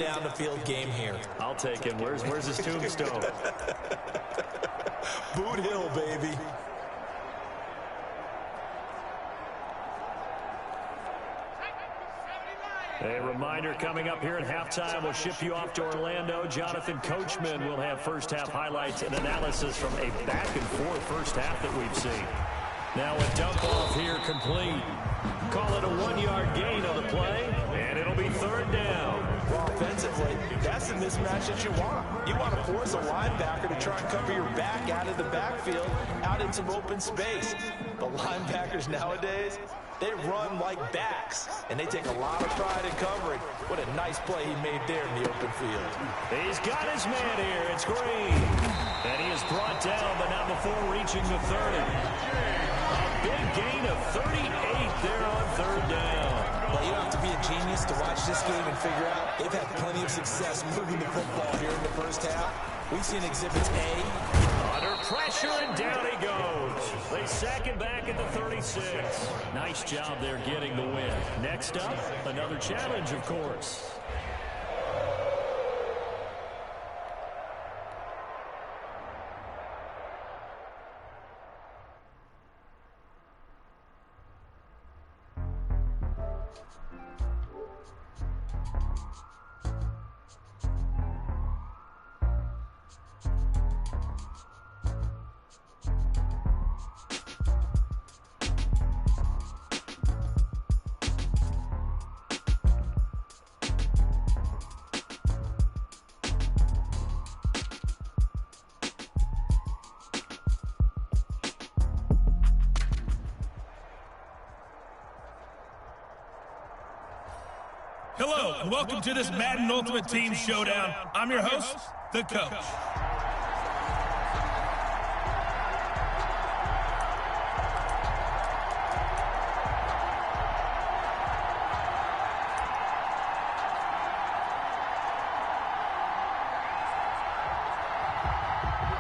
Down the field game here. I'll take him. Where's his tombstone? Boot Hill, baby. A reminder coming up here at halftime. We'll ship you off to Orlando. Jonathan Coachman will have first-half highlights and analysis from a back-and-forth first half that we've seen. Now a dump-off here complete. Call it a 1-yard gain on the play, and it'll be third down. Well, offensively, that's the mismatch that you want. You want to force a linebacker to try and cover your back out of the backfield, out in some open space. The linebackers nowadays, they run like backs, and they take a lot of pride in covering. What a nice play he made there in the open field. He's got his man here. It's Green. And he is brought down, but not before reaching the 30. A big gain of 38 there on third down. Well, you don't have to be a genius to watch this game and figure out they've had plenty of success moving the football here in the first half. We've seen exhibits A. Under pressure, and down he goes. They sack him back at the 36. Nice job there getting the win. Next up, another challenge, of course. Hello, and welcome to this Madden Ultimate Team Showdown. I'm your host, the Coach.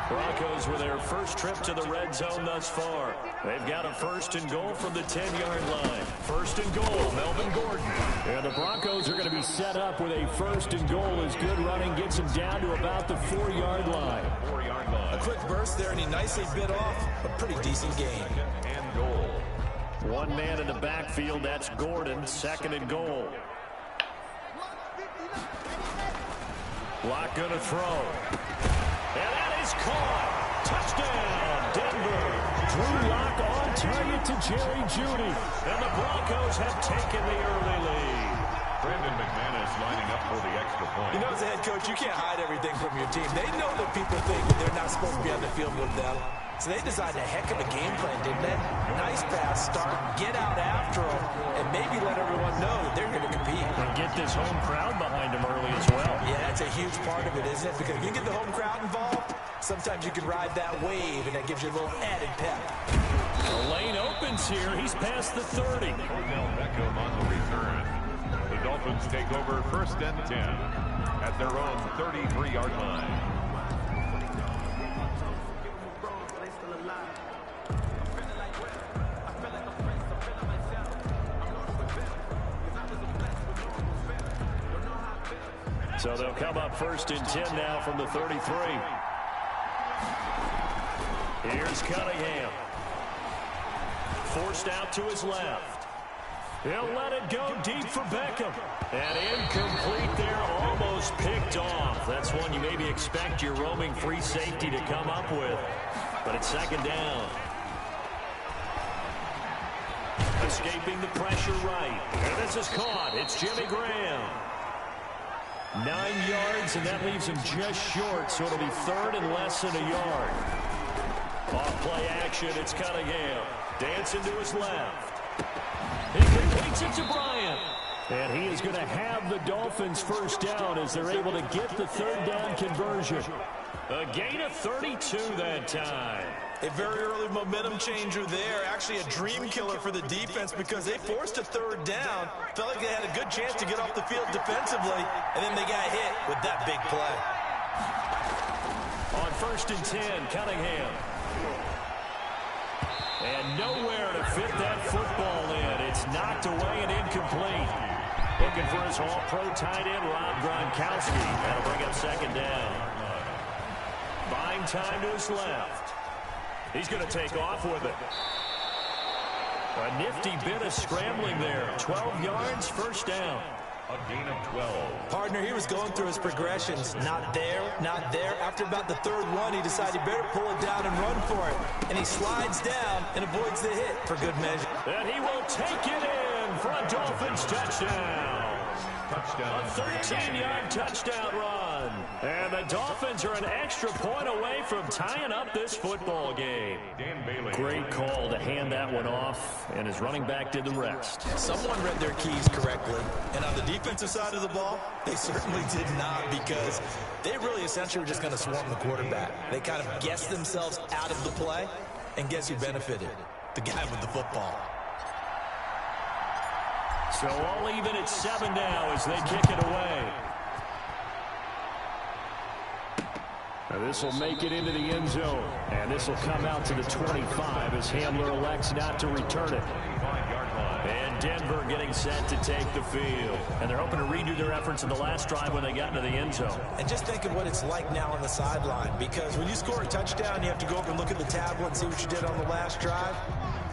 Broncos with their first trip to the red zone thus far. They've got a first and goal from the 10-yard line. First and goal, Melvin Gordon. And the Broncos are going to be set up with a first and goal as good running gets him down to about the 4-yard line. A quick burst there, and he nicely bit off a pretty decent gain. And goal. One man in the backfield, that's Gordon, second and goal. Lock going to throw. And that is caught. Touchdown, Denver. Drew Lock on target to Jerry Jeudy. And the Broncos have taken the early lead. Brandon McManus lining up for the extra point. You know, as a head coach, you can't hide everything from your team. They know that people think that they're not supposed to be on the field with them. So they designed a heck of a game plan, didn't they? Nice pass start, get out after them, and maybe let everyone know that they're going to compete. And get this home crowd behind them early as well. Yeah, that's a huge part of it, isn't it? Because if you get the home crowd involved, sometimes you can ride that wave, and that gives you a little added pep. The lane opens here. He's past the 30. Odell Beckham on the return. The Dolphins take over first and 10 at their own 33-yard line. So they'll come up first and 10 now from the 33. Here's Cunningham. Forced out to his left. He'll let it go deep for Beckham. And incomplete there, almost picked off. That's one you maybe expect your roaming free safety to come up with. But it's second down. Escaping the pressure right. And this is caught. It's Jimmy Graham. 9 yards, and that leaves him just short, so it'll be third and less than a yard. Off play action, it's Cunningham. Dancing to his left. He completes it to Bryant. And he is going to have the Dolphins first down as they're able to get the third down conversion. A gain of 32 that time. A very early momentum changer there. Actually a dream killer for the defense because they forced a third down. Felt like they had a good chance to get off the field defensively, and then they got hit with that big play. On first and 10, Cunningham. And nowhere to fit that football in. It's knocked away and incomplete. Looking for his all-pro tight end, Rob Gronkowski. That'll bring up second down. Buying time to his left. He's going to take off with it. A nifty bit of scrambling there. 12 yards, first down. A gain of 12. Partner, he was going through his progressions. Not there, not there. After about the third one, he decided he better pull it down and run for it. And he slides down and avoids the hit for good measure. And he will take it in for a Dolphins touchdown. Touchdown. A 13-yard touchdown run. And the Dolphins are an extra point away from tying up this football game. Dan Bailey. Great call to hand that one off, and his running back did the rest. Someone read their keys correctly. And on the defensive side of the ball, they certainly did not, because they really essentially were just going to swarm the quarterback. They kind of guessed themselves out of the play, and guess who benefited? The guy with the football. So all even at 7 now as they kick it away. Now this will make it into the end zone. And this will come out to the 25 as Hamler elects not to return it. And Denver getting set to take the field. And they're hoping to redo their efforts in the last drive when they got into the end zone. And just think of what it's like now on the sideline, because when you score a touchdown, you have to go over and look at the tablet and see what you did on the last drive.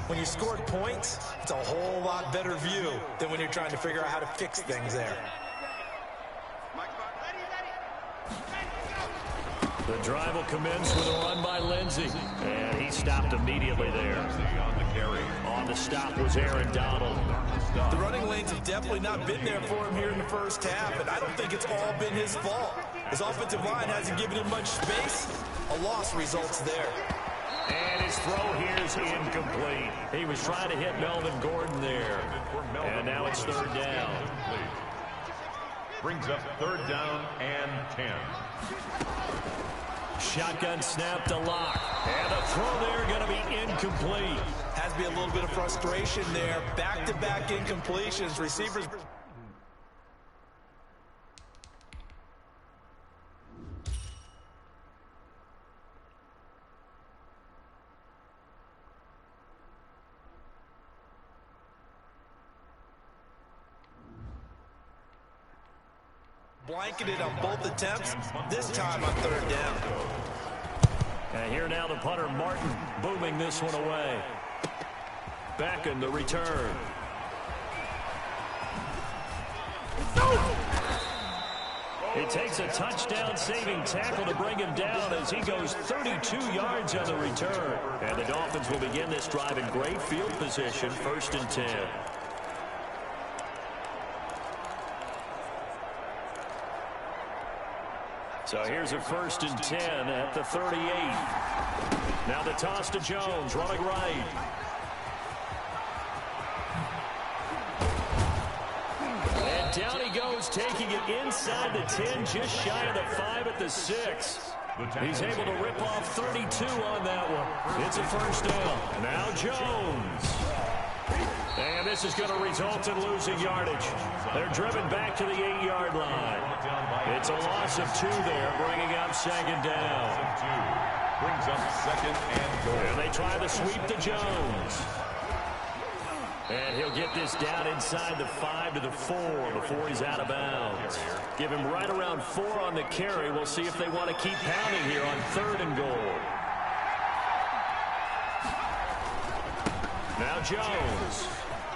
When you scored points, it's a whole lot better view than when you're trying to figure out how to fix things there. The drive will commence with a run by Lindsey. And he stopped immediately there. On the carry. On the stop was Aaron Donald. The running lanes have definitely not been there for him here in the first half, and I don't think it's all been his fault. His offensive line hasn't given him much space. A loss results there. And his throw here is incomplete. He was trying to hit Melvin Gordon there. And now it's third down. Brings up third down and 10. Shotgun snap to Lock. And the throw there going to be incomplete. Has to be a little bit of frustration there. Back-to-back incompletions. Receivers... blanketed on both attempts, this time on third down. And here now the punter Martin booming this one away. Back in the return. He takes a touchdown-saving tackle to bring him down as he goes 32 yards on the return. And the Dolphins will begin this drive in great field position, 1st and 10. So here's a 1st and 10 at the 38. Now the toss to Jones, running right. And down he goes, taking it inside the 10, just shy of the 5 at the 6. He's able to rip off 32 on that one. It's a 1st down. Now Jones. And this is going to result in losing yardage. They're driven back to the 8-yard line. It's a loss of 2 there, bringing up 2nd down. Brings up 2nd and goal. And they try the sweep to Jones. And he'll get this down inside the 5 to the 4 before he's out of bounds. Give him right around 4 on the carry. We'll see if they want to keep pounding here on 3rd and goal. Now Jones.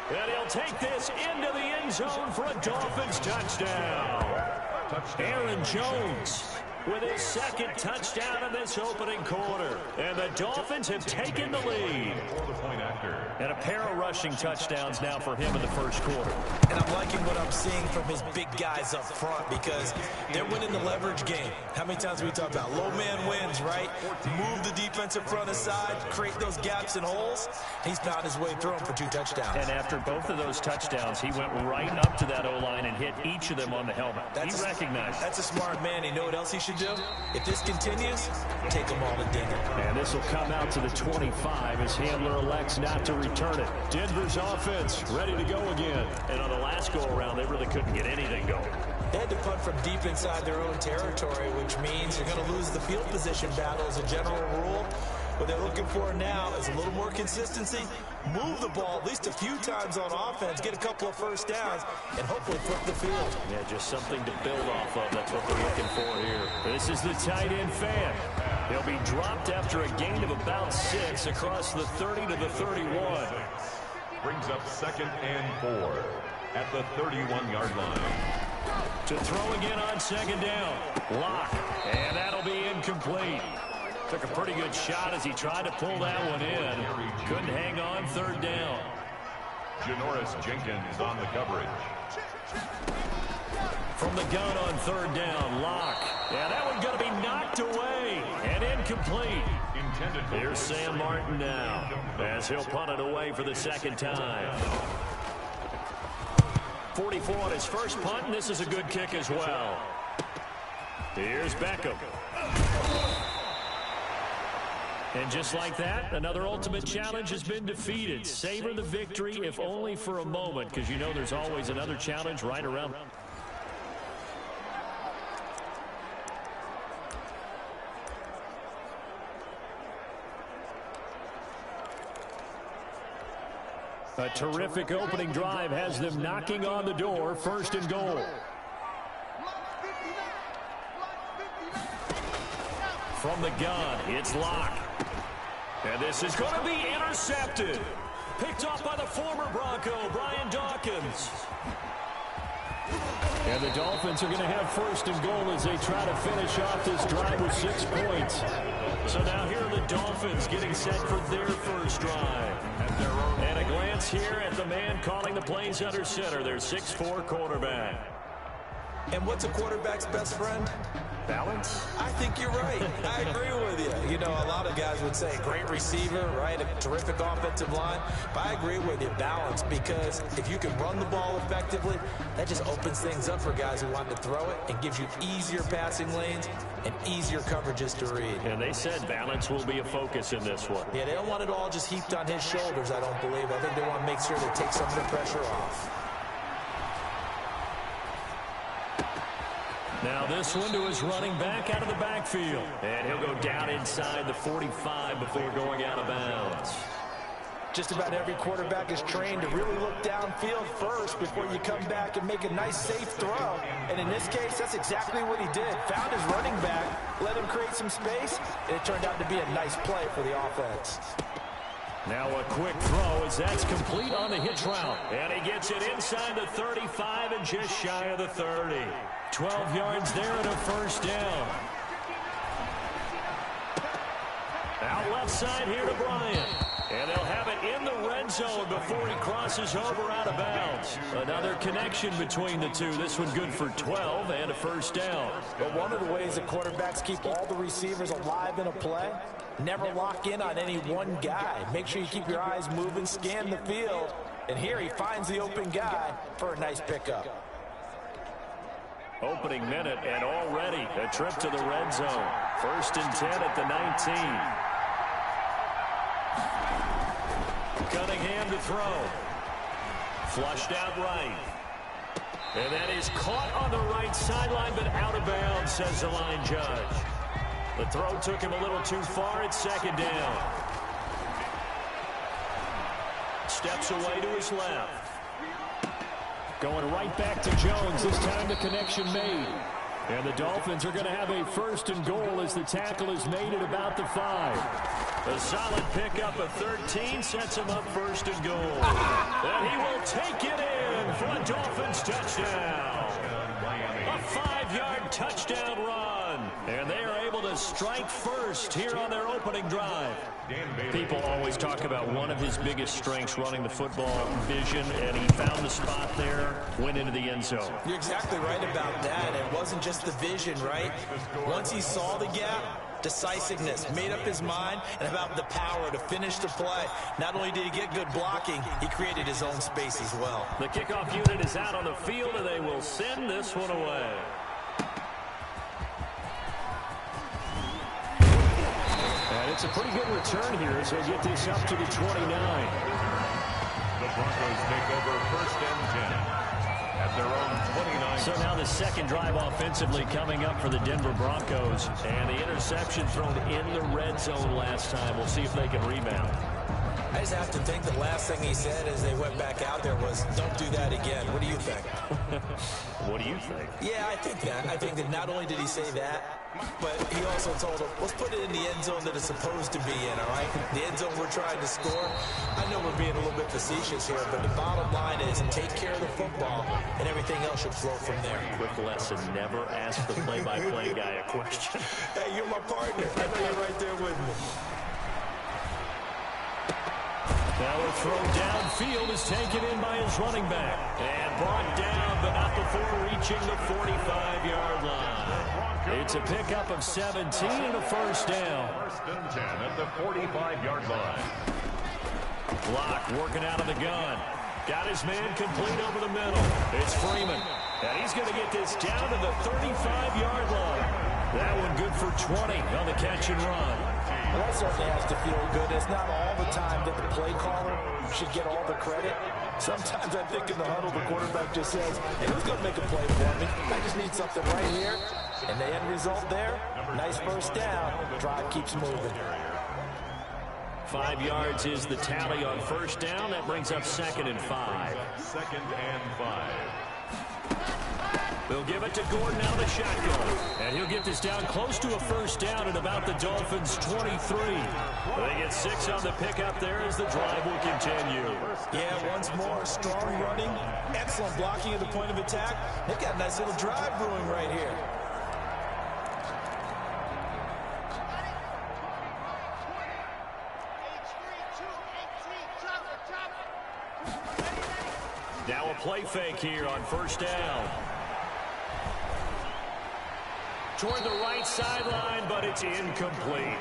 And he'll take this into the end zone for a Dolphins touchdown. Aaron Jones with his 2nd touchdown in this opening quarter. And the Dolphins have taken the lead. And a pair of rushing touchdowns now for him in the 1st quarter. And I'm liking what I'm seeing from his big guys up front, because they're winning the leverage game. How many times have we talked about low man wins, right? Move the defensive front aside, create those gaps and holes. He's found his way through them for 2 touchdowns. And after both of those touchdowns, he went right up to that O-line and hit each of them on the helmet. He recognized. That's a smart man. You know what else he should do? If this continues, take them all to dinner. And this will come out to the 25 as Hamler elects not to return it. Denver's offense ready to go again. And on the last go-around, they really couldn't get anything going. They had to punt from deep inside their own territory, which means you're going to lose the field position battle as a general rule. What they're looking for now is a little more consistency, move the ball at least a few times on offense, get a couple of first downs, and hopefully flip the field. Yeah, just something to build off of. That's what they're looking for here. This is the tight end fan. He'll be dropped after a gain of about 6 across the 30 to the 31. Brings up 2nd and 4 at the 31-yard line. To throw again on 2nd down. Lock. And that'll be incomplete. Took a pretty good shot as he tried to pull that one in. Couldn't hang on 3rd down. Janoris Jenkins on the coverage. From the gun on 3rd down. Lock. Yeah, that one's going to be knocked away. And incomplete. Here's Sam Martin now as he'll punt it away for the 2nd time. 44 on his first punt, and this is a good kick as well. Here's Beckham. And just like that, another ultimate challenge has been defeated. Savor the victory, if only for a moment, because you know there's always another challenge right around. A terrific opening drive has them knocking on the door. 1st and goal. From the gun, it's Lock. And this is going to be intercepted. Picked off by the former Bronco, Brian Dawkins. And the Dolphins are going to have 1st and goal as they try to finish off this drive with 6 points. So now here are the Dolphins getting set for their first drive. And a glance here at the man calling the plays under center, their 6'4" quarterback. And what's a quarterback's best friend? Balance? I think you're right. I agree with you. You know, a lot of guys would say great receiver, right? A terrific offensive line. But I agree with you, balance, because if you can run the ball effectively, that just opens things up for guys who want to throw it and gives you easier passing lanes and easier coverages to read. And they said balance will be a focus in this one. Yeah, they don't want it all just heaped on his shoulders, I don't believe. I think they want to make sure they take some of the pressure off. Now this one to his running back out of the backfield. And he'll go down inside the 45 before going out of bounds. Just about every quarterback is trained to really look downfield first before you come back and make a nice, safe throw. And in this case, that's exactly what he did. Found his running back, let him create some space, and it turned out to be a nice play for the offense. Now a quick throw as that's complete on the hitch route. And he gets it inside the 35 and just shy of the 30. 12 yards there and a 1st down. Out left side here to Bryant. And they'll have it in the red zone before he crosses over out of bounds. Another connection between the two. This one good for 12 and a 1st down. But one of the ways that quarterbacks keep all the receivers alive in a play, never lock in on any one guy. Make sure you keep your eyes moving, scan the field. And here he finds the open guy for a nice pickup. Opening minute and already a trip to the red zone. 1st and 10 at the 19. Cunningham to throw. Flushed out right. And that is caught on the right sideline, but out of bounds, says the line judge. The throw took him a little too far at 2nd down. Steps away to his left. Going right back to Jones. This time the connection made. And the Dolphins are going to have a 1st and goal as the tackle is made at about the 5. A solid pickup of 13 sets him up 1st and goal. And he will take it in for a Dolphins touchdown. A 5-yard touchdown run. And they are able to strike first here on their opening drive. People always talk about one of his biggest strengths, running the football, vision, and he found the spot there, went into the end zone. You're exactly right about that. It wasn't just the vision, right? Once he saw the gap, decisiveness, made up his mind, and about the power to finish the play. Not only did he get good blocking, he created his own space as well. The kickoff unit is out on the field, and they will send this one away. And it's a pretty good return here as they get this up to the 29. The Broncos take over 1st and 10 at at their own 29. So now the second drive offensively coming up for the Denver Broncos. And the interception thrown in the red zone last time. We'll see if they can rebound. I just have to think the last thing he said as they went back out there was, don't do that again. What do you think? What do you think? Yeah, I think that. I think that not only did he say that, but he also told him, let's put it in the end zone that it's supposed to be in, all right? The end zone we're trying to score. I know we're being a little bit facetious here, but the bottom line is take care of the football, and everything else should flow from there. Quick lesson, never ask the play-by-play guy a question. Hey, you're my partner. I know you're right there with me. Now a throw downfield is taken in by his running back. And brought down, but not before reaching the 45-yard line. It's a pickup of 17 and a first down. First and 10 at the 45-yard line. Block working out of the gun. Got his man complete over the middle. It's Freeman. And he's going to get this down to the 35-yard line. That one good for 20 on the catch and run. Well, that certainly has to feel good. It's not all the time that the play caller should get all the credit. Sometimes I think in the huddle, the quarterback just says, hey, who's going to make a play for me? I just need something right here. And the end result there, nice first down. Drive keeps moving. 5 yards is the tally on first down. That brings up 2nd and 5. 2nd and 5. They'll give it to Gordon out of the shotgun. And he'll get this down close to a first down at about the Dolphins' 23. They get 6 on the pickup there as the drive will continue. Yeah, once more, strong running, excellent blocking at the point of attack. They've got a nice little drive brewing right here. Now a play fake here on first down. Toward the right sideline, but it's incomplete.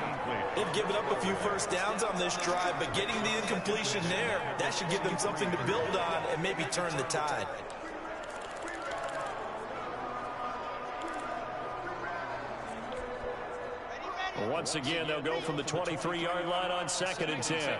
They've given up a few first downs on this drive, but getting the incompletion there, that should give them something to build on and maybe turn the tide. Once again, they'll go from the 23-yard line on 2nd and 10.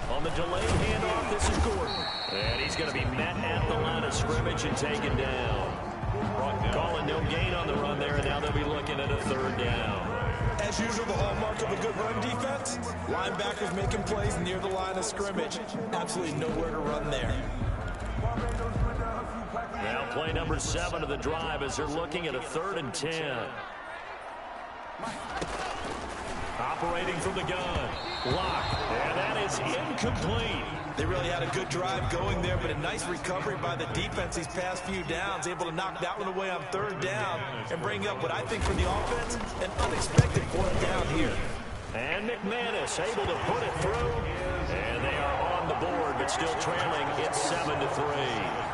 On the delayed handoff, this is Gordon. And he's going to be met at the line of scrimmage and taken down. Calling no gain on the run there, and now they'll be looking at a 3rd down. As usual, the hallmark of a good run defense, linebackers making plays near the line of scrimmage. Absolutely nowhere to run there. Now play number 7 of the drive as they're looking at a 3rd and 10. Operating from the gun. Lock. And that is incomplete. They really had a good drive going there, but a nice recovery by the defense these past few downs, able to knock that one away on 3rd down and bring up what I think for the offense, an unexpected 4th down here. And McManus able to put it through. And they are on the board, but still trailing. It's 7-3.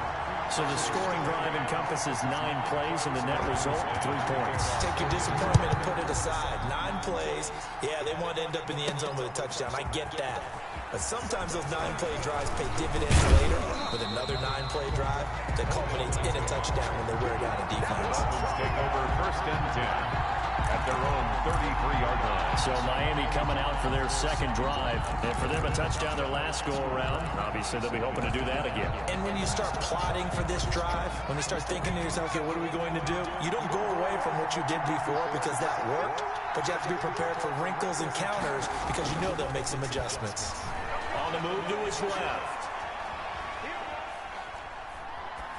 So the scoring drive encompasses 9 plays, and the net result, 3 points. Take your disappointment and put it aside. 9 plays. Yeah, they want to end up in the end zone with a touchdown. I get that. But sometimes those 9-play drives pay dividends later with another 9-play drive that culminates in a touchdown when they wear down a defense. Take over 1st and 10 at their own 33-yard line. So Miami coming out for their 2nd drive. And for them a touchdown their last go-around. Obviously, they'll be hoping to do that again. And when you start plotting for this drive, when you start thinking to yourself, okay, what are we going to do? You don't go away from what you did before because that worked, but you have to be prepared for wrinkles and counters because you know they'll make some adjustments. On the move to his left.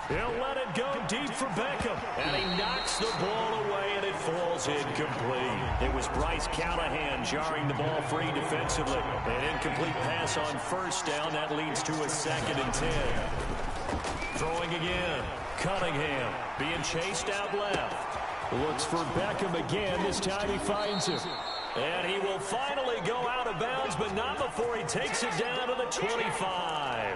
He'll let it go deep for Beckham. And he knocks the ball away, and it falls incomplete. It was Bryce Callahan jarring the ball free defensively. An incomplete pass on first down. That leads to a 2nd and 10. Throwing again. Cunningham being chased out left. Looks for Beckham again. This time he finds him. And he will finally go out of bounds, but not before he takes it down to the 25.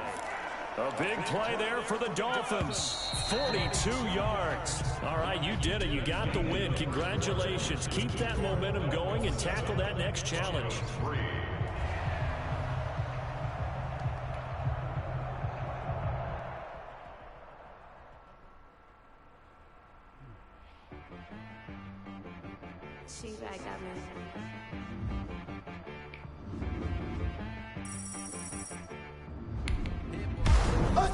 A big play there for the Dolphins. 42 yards. All right, you did it. You got the win. Congratulations. Keep that momentum going and tackle that next challenge. She back got me. When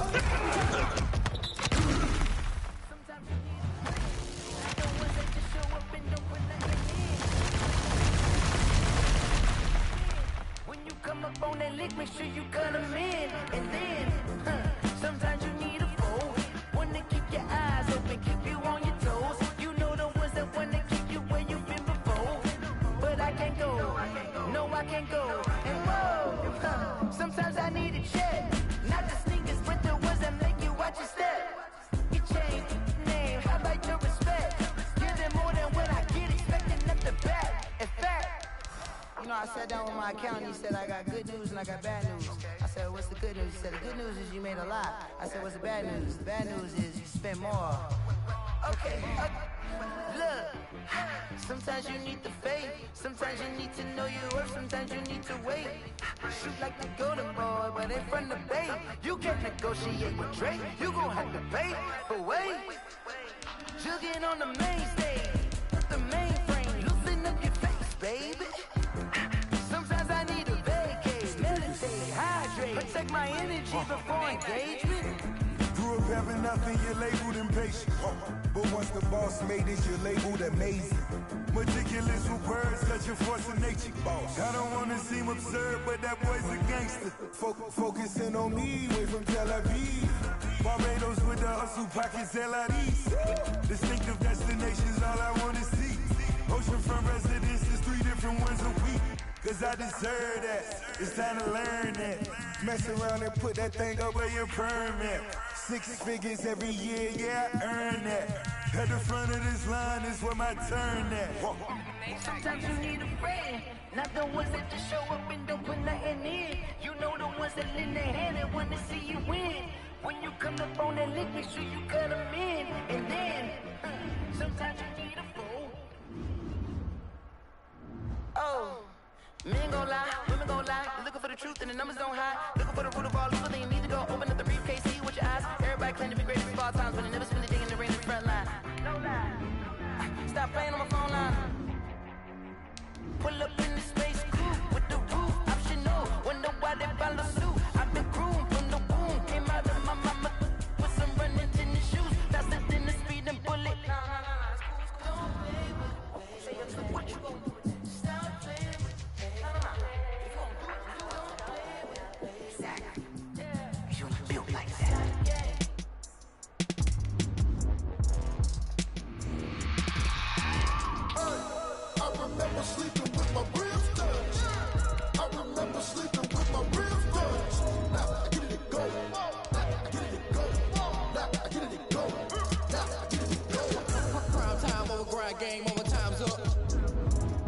you come up on that lick, make sure you cut them in. And then, sometimes you need a foe. One to keep your eyes open, keep you on your toes. You know the ones that want to keep you where you've been before. But I can't go, no I can't go. And whoa, sometimes I need a check. Not the sneakers, but the ones that make you watch your step. You change your name, how about your respect? Give them more than what I get, expecting nothing back. In fact, you know, I sat down with my accountant, he said, I got good news and I got bad news. I said, what's the good news? He said, the good news is you made a lot. I said, what's the bad news? The bad news is you spent more. Okay, look, sometimes you need the faith, sometimes you need to know your worth, sometimes you need to wait. Shoot like the golden boy, but in front of the bay, you can't negotiate with Drake, you gon' have to pay. But wait, jugging on the main stage, the mainframe, loosen up your face, baby. Sometimes I need a vacate, meditate, hydrate, protect my energy before engagement. Grew up having nothing, you're labeled impatient. But once the boss made it, you're labeled amazing. Meticulous with words, such a force of nature. I don't want to seem absurd, but that boy's a gangster. Focusing on me, way from Tel Aviv. Barbados with the hustle pockets, LIDs. Distinctive destinations, all I want to see. Oceanfront residences, 3 different ones a week. Cause I deserve that, it's time to learn that. Mess around and put that thing up where your permit. 6 figures every year, yeah, I earn that. At the front of this line is where my turn at. Sometimes you need a friend, not the ones that just show up and don't put nothing in. You know the ones that lend their hand and want to see you win. When you come up on that lick, make sure you cut them in. And then, sometimes you need a fool. Oh. Men gon' lie, women gon' lie. You're looking for the truth and the numbers don't hide. Looking for the root of all evil, then you need to go open up the briefcase, see with your eyes. Everybody claim to be great at all times, but they never spend a day in the rain in the front line. No lie. Stop playing on my phone line. Pull up in the space coupe with the roof optional. Wonder why they follow suit. I've been groomed from the womb. Came out of my mama with some running tennis shoes. Faster than the speeding bullet. Don't play with me. Say what you gon' do? Sleeping with my ribs touched. I remember sleeping with my ribs touched. Now I get it to go. Now I get it to go. Now I get it to go. Now I get it to go. Prime time over grind game, over time's up.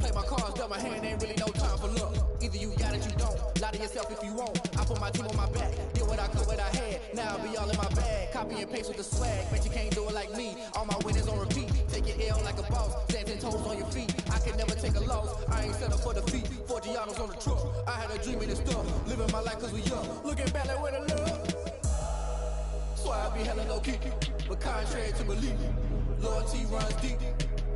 Play my cards, dealt my hand, ain't really no time for luck. Either you got it, you don't. Lie to yourself if you won't. I put my team on my back. Did what I could, what I had. Now I'll be all in my bag. Copy and paste with the swag. Bet you can't do it like me. All my winners on repeat. Take your L like a boss. Stand 10 toes on your feet. I can never take a loss. I ain't set up for defeat. 4 Giannos on the truck. I had a dream and stuff. Living my life cause we young. Looking back like where the love. So I be hella low key. But contrary to belief, loyalty runs deep.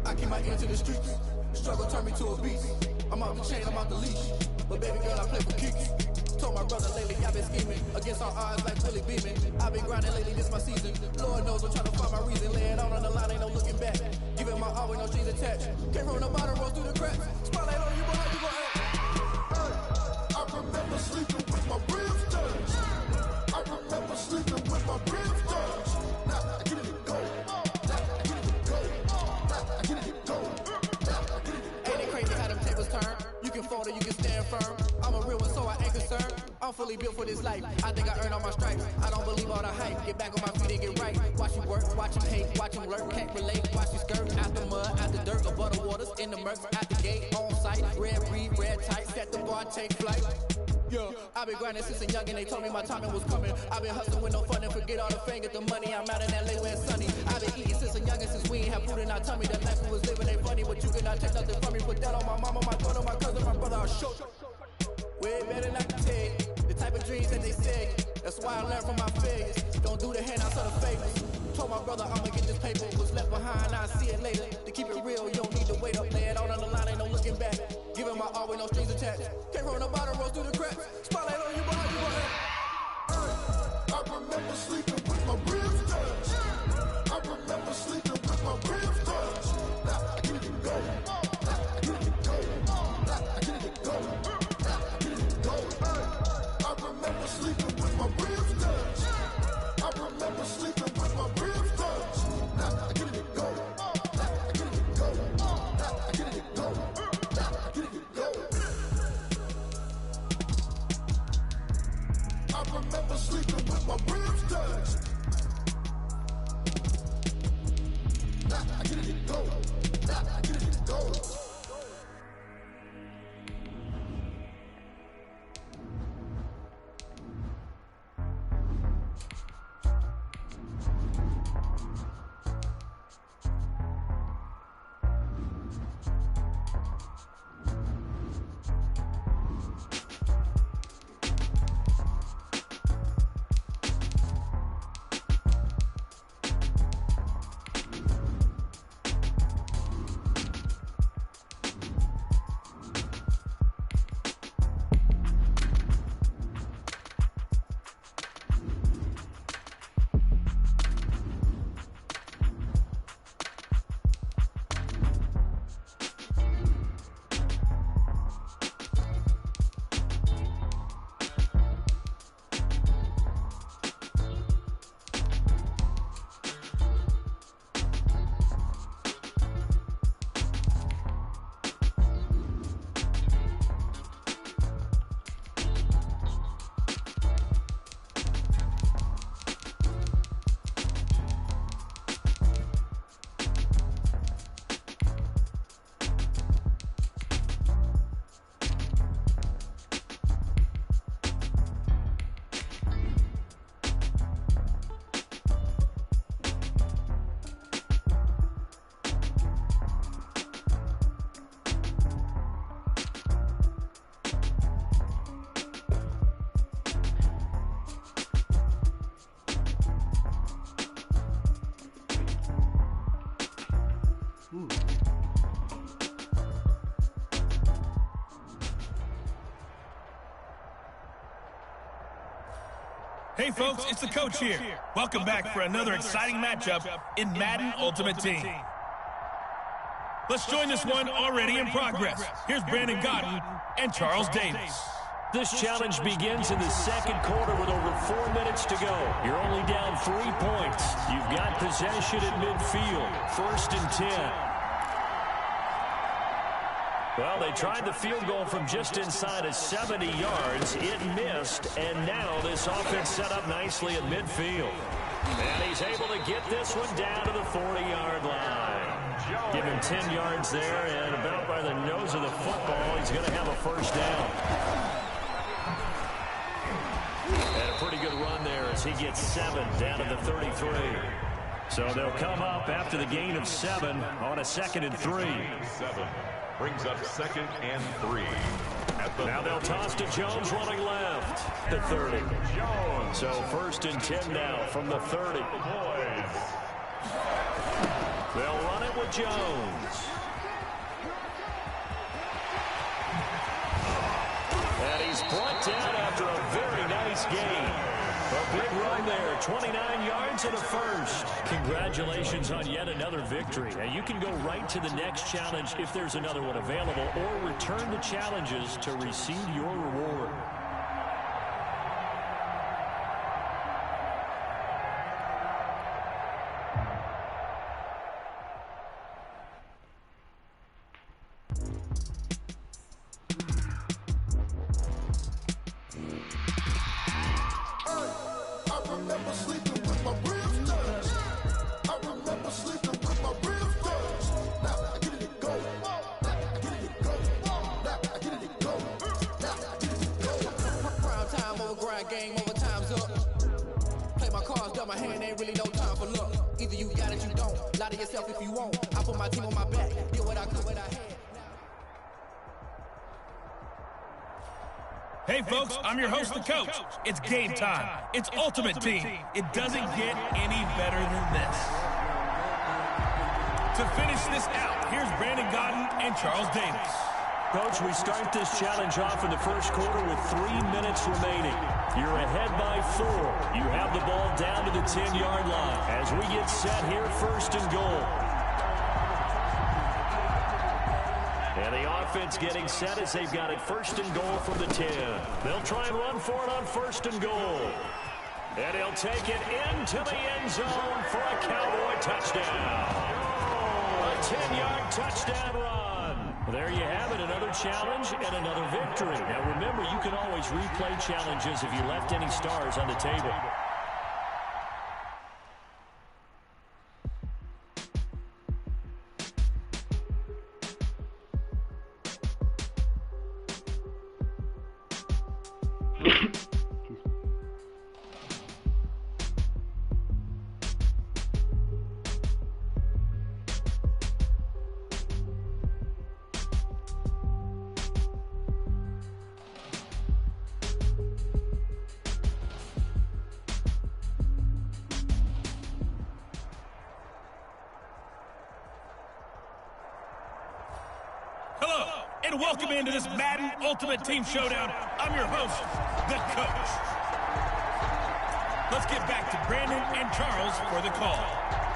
I keep my ear to the streets. Struggle turned me to a beast. I'm out the chain, I'm out the leash. But baby girl, I play for kicks. Told my brother lately, I've been scheming. Against all odds like Willie Beeman. I've been grinding lately, this my season. Lord knows I'm trying to find my reason. Lay it out on the line, ain't no looking back. Giving my all with no strings attached. Came from the bottom, rose through the cracks. Spotlight on you, but how you gon' act? I remember sleeping with my ribs touched. I remember sleeping with my ribs touched. Now I get it to go. Now I get it to go. Now I get it to go. Now I get it to go. Ain't it crazy how them tables turn? You can fall or you can stand firm. I'm a real one, so I ain't concerned. I'm fully built for this life. I think I earned all my stripes. I don't believe all the hype. Get back on my feet and get right. Watch you work, watch you hate, watch you lurk. Can't relate, watch you skirt. Out the mud, out the dirt, above the waters, in the murks, out the gate, on site. Red breed, red tight, set the bar, take flight. Yeah, I've been grinding since a youngin', they told me my timing was coming. I've been hustling with no fun and forget all the fame, get the money. I'm out in LA where it's sunny. I've been eating since a youngin', since we ain't have food in our tummy. The life we was living ain't funny, but you cannot take nothing from me. Put that on my mama, my brother, my cousin, my brother, I'll show you. Way better than I can tell you. The type of dreams that they say. That's why I learned from my failures. Don't do the handouts of the favors. Told my brother I'ma get this paper. Was left behind, I'll see it later. To keep it real, you don't need to wait up. Lay it out on the line, ain't no looking back. Giving my all with no strings attached. Came from the bottom, rose through the cracks. Spotlight on you, but how you gon' act? I remember Hey folks, it's the coach here. Welcome back for another exciting matchup in Madden Ultimate Team. Let's join this one already in progress. Here's Brandon Godden and Charles Davis. This challenge begins in the second quarter with over 4 minutes to go. You're only down 3 points. You've got possession at midfield. 1st and 10. Well, they tried the field goal from just inside of 70 yards. It missed, and now this offense set up nicely at midfield. And he's able to get this one down to the 40-yard line. Give him 10 yards there, and about by the nose of the football, he's going to have a first down. And a pretty good run there as he gets 7 down to the 33. So they'll come up after the gain of 7 on a 2nd and 3. 7 brings up 2nd and 3. Now they'll toss to Jones running left. The 30. Jones. So 1st and 10 now from the 30. They'll run it with Jones. And he's brought down after a very nice game. A big run there, 29 yards and a first. Congratulations on yet another victory. Now you can go right to the next challenge if there's another one available, or return the challenges to receive your reward. Hey folks, I'm your host, the coach. It's game time. It's Ultimate Team. It doesn't get any better than this. To finish this out, here's Brandon Godden and Charles Davis. Coach, we start this challenge off in the first quarter with 3 minutes remaining. You're ahead by 4. You have the ball down to the 10-yard line as we get set here, 1st and goal. And the offense getting set as they've got it 1st and goal from the 10. They'll try and run for it on 1st and goal. And he'll take it into the end zone for a Cowboy touchdown. A 10-yard touchdown run. There you have it, another challenge and another victory. Now remember, you can always replay challenges if you left any stars on the table. Hello, and welcome into this Madden Ultimate Team Showdown. I'm your host, the Coach. Let's get back to Brandon and Charles for the call.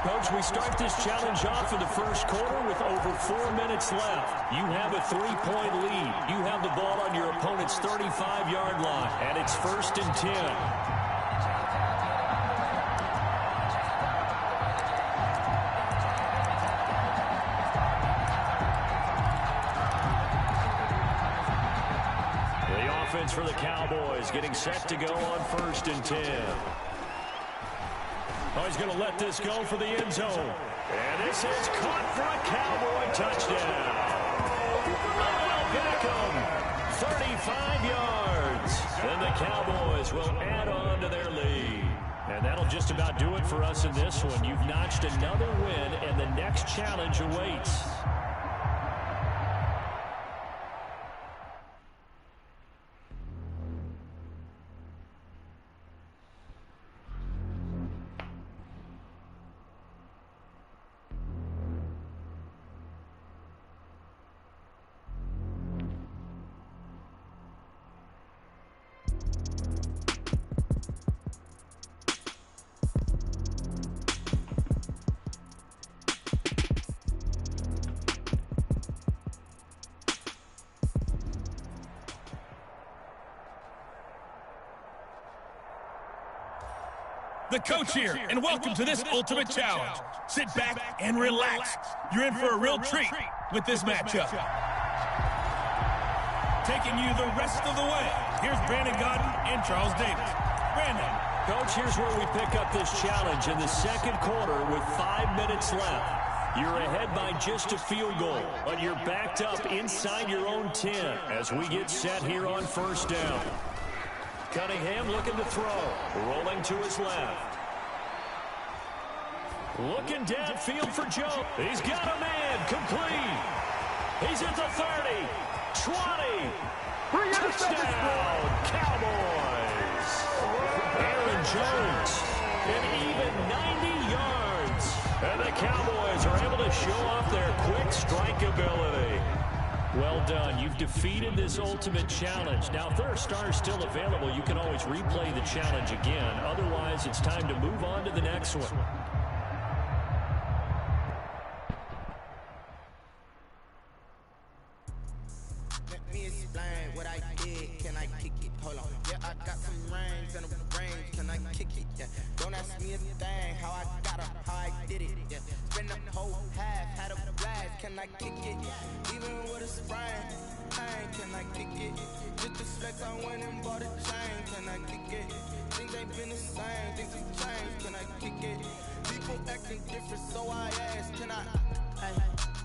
Coach, we start this challenge off in the first quarter with over 4 minutes left. You have a 3-point lead. You have the ball on your opponent's 35-yard line, and it's 1st and 10. Offense for the Cowboys getting set to go on 1st and 10. Oh, he's going to let this go for the end zone. And this is caught for a Cowboy touchdown. Odell Beckham, 35 yards. And the Cowboys will add on to their lead. And that'll just about do it for us in this one. You've notched another win, and the next challenge awaits. The Coach here, and welcome to this Ultimate Challenge. Sit back and relax. You're in for a real treat with this matchup. Taking you the rest of the way, here's Brandon Godden and Charles Davis. Brandon. Coach, here's where we pick up this challenge in the second quarter with 5 minutes left. You're ahead by just a field goal, but you're backed up inside your own 10 as we get set here on 1st down. Cunningham looking to throw, rolling to his left. Looking downfield for Joe. He's got a man, complete. He's at the 30, 20. Touchdown, Cowboys. Aaron Jones, an even 90 yards. And the Cowboys are able to show off their quick strike ability. Well done. You've defeated this ultimate challenge. Now, if there are stars still available, you can always replay the challenge again. Otherwise, it's time to move on to the next one. Let me explain what I did. Can I kick it? Hold on. Yeah, I got some rings and a range. Can I kick it? Yeah. Don't ask me a thing. How I got her, how I did it. Yeah. Spend the whole half, had a blast. Can I kick it? Even with a sprain, can I kick it? Just the flex, I went and bought a chain. Can I kick it? Things ain't been the same, things have changed. Can I kick it? People acting different, so I asked, can I? Hey,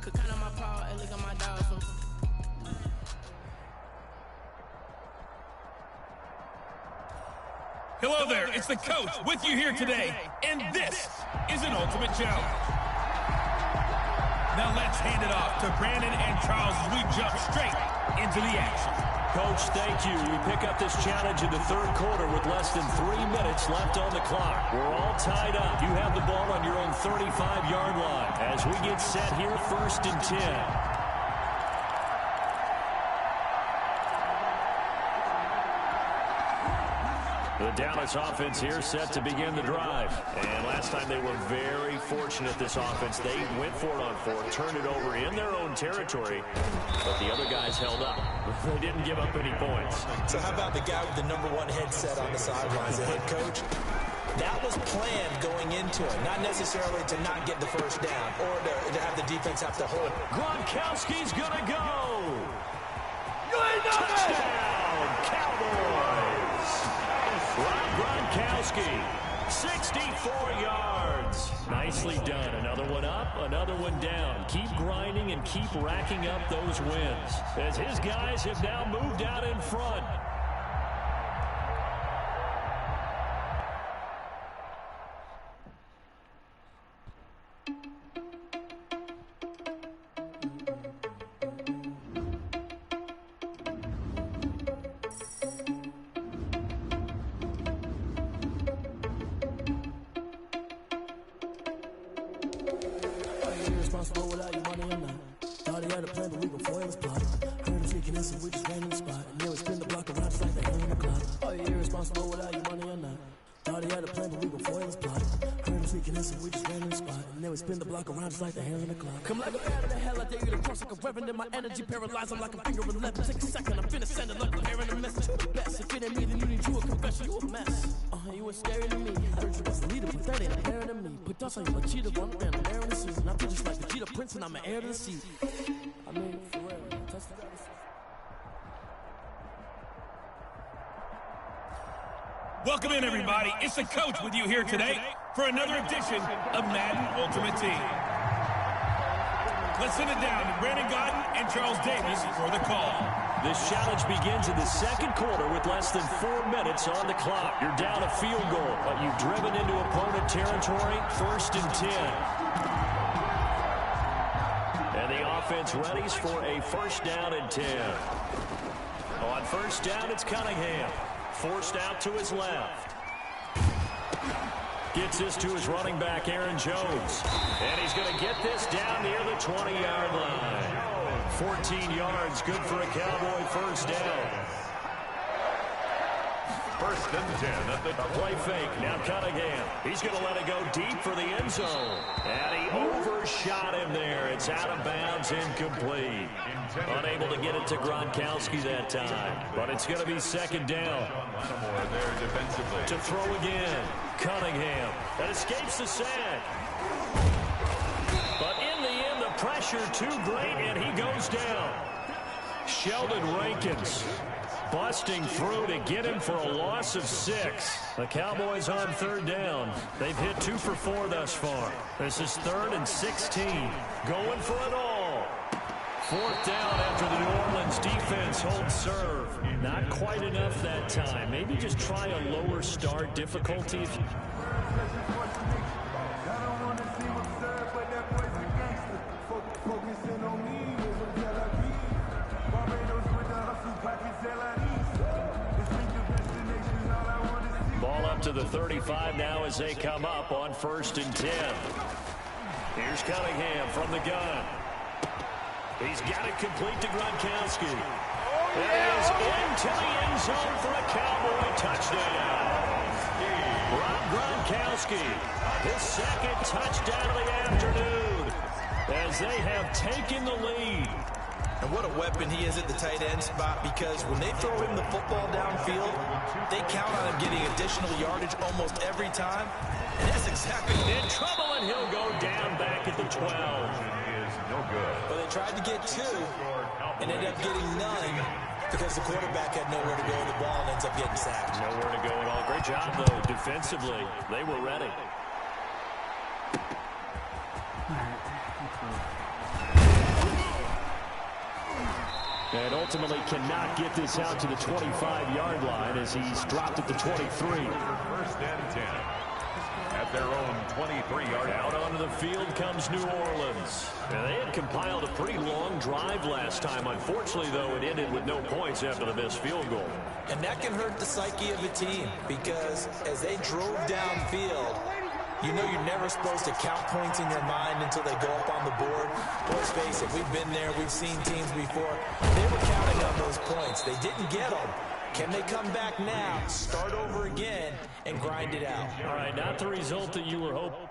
could count on my power and look at my dog. So. Hello there, it's the Coach with you here today, and this is an Ultimate Challenge. Now let's hand it off to Brandon and Charles as we jump straight into the action. Coach, thank you. We pick up this challenge in the third quarter with less than 3 minutes left on the clock. We're all tied up. You have the ball on your own 35-yard line as we get set here 1st and 10. The Dallas offense here set to begin the drive. And last time they were very fortunate, this offense. They went for it on 4, turned it over in their own territory, but the other guys held up. They didn't give up any points. So how about the guy with the #1 headset on the sidelines, the head coach? That was planned going into it, not necessarily to not get the first down or to have the defense have to hold. Gronkowski's going to go. Touchdown, Cowboys. Rob Gronkowski, 64 yards. Nicely done. Another one up, another one down. Keep grinding and keep racking up those wins as his guys have now moved out in front. had a plan, but we gon' foil his plot. Heard him sneaking in, so we just ran in the spot. And then we spin the block around just like the hell in the clock. Are you irresponsible without your money or not? Thought he had a plan, but we gon' foil his plot. Heard him sneaking in, so we just ran in the spot. And then we spin the block around just like the hell in the clock. Come like a bat of the hell, I dare you to cross like a reverend. In my energy paralyzed, I'm like a finger 11. Take a second, I'm finna send it like I'm airing a message. You the best, if it ain't me, then you need you a confession. You a mess. You was scary to me. I heard you was the leader, but that ain't apparent to me. Put dust on you, a cheetah, run around, I'm wearing a suit. And I feel just like the Vegeta Prince, and I'm an heir to the seat. I mean, for real, touch the Welcome in, everybody. It's the coach with you here today for another edition of Madden Ultimate Team. Let's send it down to Brandon Godden and Charles Davis for the call. This challenge begins in the second quarter with less than 4 minutes on the clock. You're down a field goal, but you've driven into opponent territory, 1st and 10. And the offense readies for a 1st down and 10. On 1st down, it's Cunningham. Forced out to his left. Gets this to his running back, Aaron Jones. And he's going to get this down near the 20-yard line. 14 yards, good for a Cowboy 1st down. 1st and 10 at the play fake. Now Cunningham. He's going to let it go deep for the end zone. And he overshot him there. It's out of bounds, incomplete. Unable to get it to Gronkowski that time. But it's going to be 2nd down. To throw again. Cunningham. That escapes the sack. But in the end, the pressure too great, and he goes down. Sheldon Rankins busting through to get him for a loss of 6. The Cowboys on 3rd down. They've hit 2 for 4 thus far. This is 3rd and 16. Going for it all. 4th down after the New Orleans defense holds serve. Not quite enough that time. Maybe just try a lower start difficulty. Ball up to the 35 now as they come up on 1st and 10. Here's Cunningham from the gun. He's got it complete to Gronkowski. It is into the end zone for a Cowboy touchdown. Rob Gronkowski, his 2nd touchdown of the afternoon, as they have taken the lead. And what a weapon he is at the tight end spot, because when they throw him the football downfield, they count on him getting additional yardage almost every time. And that's exactly in trouble, and he'll go down back at the 12. No good. But they tried to get 2 and ended up getting none because the quarterback had nowhere to go with the ball and ends up getting sacked. Nowhere to go at all. Great job, though, defensively. They were ready. And ultimately cannot get this out to the 25-yard line as he's dropped at the 23. 1st and 10. At their own 23-yard out onto the field comes New Orleans. And they had compiled a pretty long drive last time. Unfortunately, though, it ended with no points after the missed field goal. And that can hurt the psyche of a team, because as they drove downfield, you know you're never supposed to count points in your mind until they go up on the board. Let's face it, we've been there, we've seen teams before. They were counting on those points. They didn't get them. Can they come back now, start over again, and grind it out? All right, not the result that you were hoping.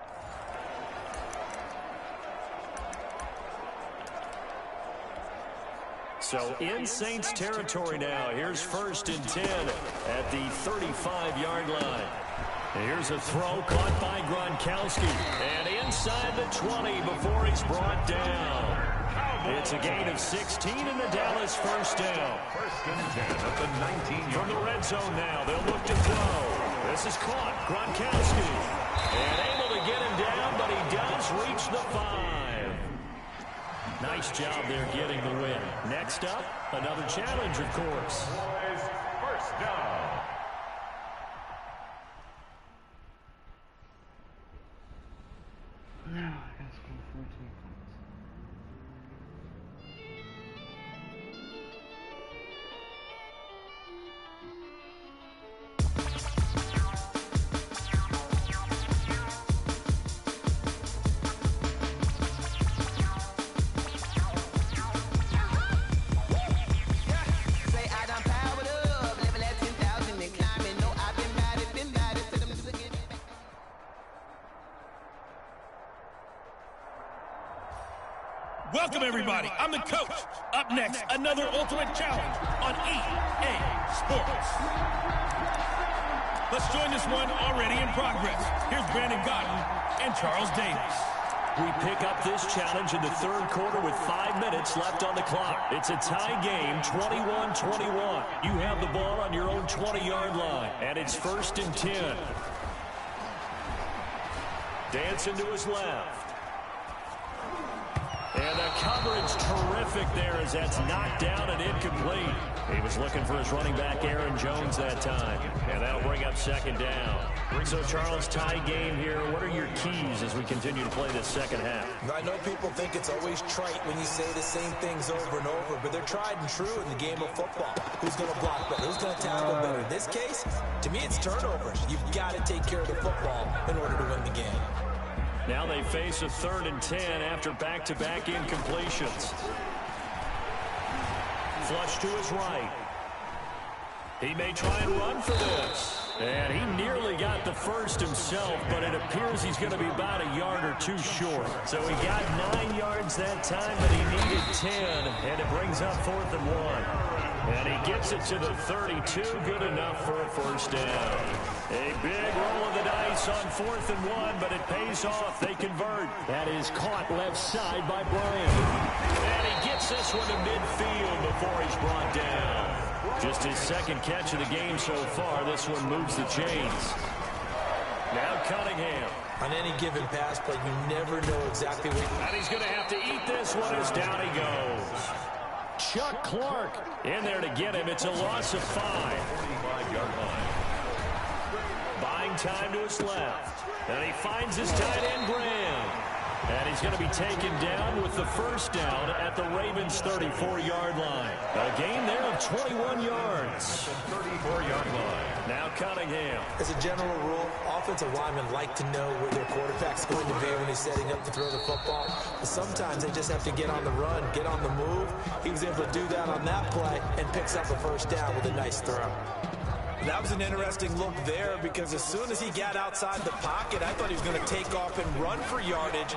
So in Saints territory now. Here's 1st and 10 at the 35-yard line. Here's a throw caught by Gronkowski. And inside the 20 before he's brought down. It's a gain of 16 in the Dallas 1st down. 1st and 10 at the 19-yard. From the red zone now, they'll look to throw. This is caught. Gronkowski. And able to get him down, but he does reach the 5. Nice job there getting the win. Next up, another challenge, of course. 1st down. No, I gotta score 14 points. Welcome, everybody. I'm the coach. Up next, another Ultimate Challenge on EA Sports. Let's join this one already in progress. Here's Brandon Godden and Charles Davis. We pick up this challenge in the third quarter with 5 minutes left on the clock. It's a tie game, 21-21. You have the ball on your own 20-yard line, and it's 1st and 10. Dancing to his left. And the coverage terrific there as that's knocked down and incomplete. He was looking for his running back, Aaron Jones, that time. And that'll bring up 2nd down. So, Charles, tie game here. What are your keys as we continue to play this second half? I know people think it's always trite when you say the same things over and over, but they're tried and true in the game of football. Who's going to block better? Who's going to tackle better? In this case, to me, it's turnovers. You've got to take care of the football in order to win the game. Now they face a 3rd and 10 after back-to-back incompletions. Flush to his right. He may try and run for this. And he nearly got the first himself, but it appears he's going to be about a yard or two short. So he got 9 yards that time, but he needed 10, and it brings up 4th and 1. And he gets it to the 32, good enough for a 1st down. A big roll of the dice on 4th and 1, but it pays off. They convert. That is caught left side by Bryant. And he gets this one to midfield before he's brought down. Just his 2nd catch of the game so far. This one moves the chains. Now Cunningham. On any given pass play, you never know exactly what... And he's going to have to eat this one as down he goes. Chuck Clark in there to get him. It's a loss of 5. 45-yard line. Buying time to his left. And he finds his tight end, Graham. And he's going to be taken down with the 1st down at the Ravens' 34-yard line. A gain there of 21 yards. 34-yard line. Now Cunningham. As a general rule, offensive linemen like to know where their quarterback's going to be when he's setting up to throw the football. But sometimes they just have to get on the run, get on the move. He was able to do that on that play and picks up a 1st down with a nice throw. That was an interesting look there because as soon as he got outside the pocket, I thought he was going to take off and run for yardage.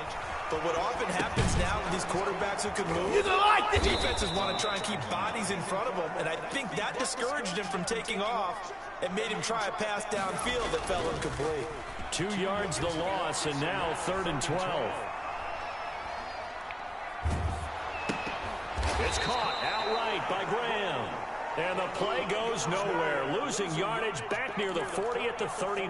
But what often happens now with these quarterbacks who can move, defenses want to try and keep bodies in front of them, and I think that discouraged him from taking off and made him try a pass downfield that fell incomplete. 2 yards the loss, and now 3rd and 12. It's caught outright by Graham. And the play goes nowhere, losing yardage back near the 40 at the 39.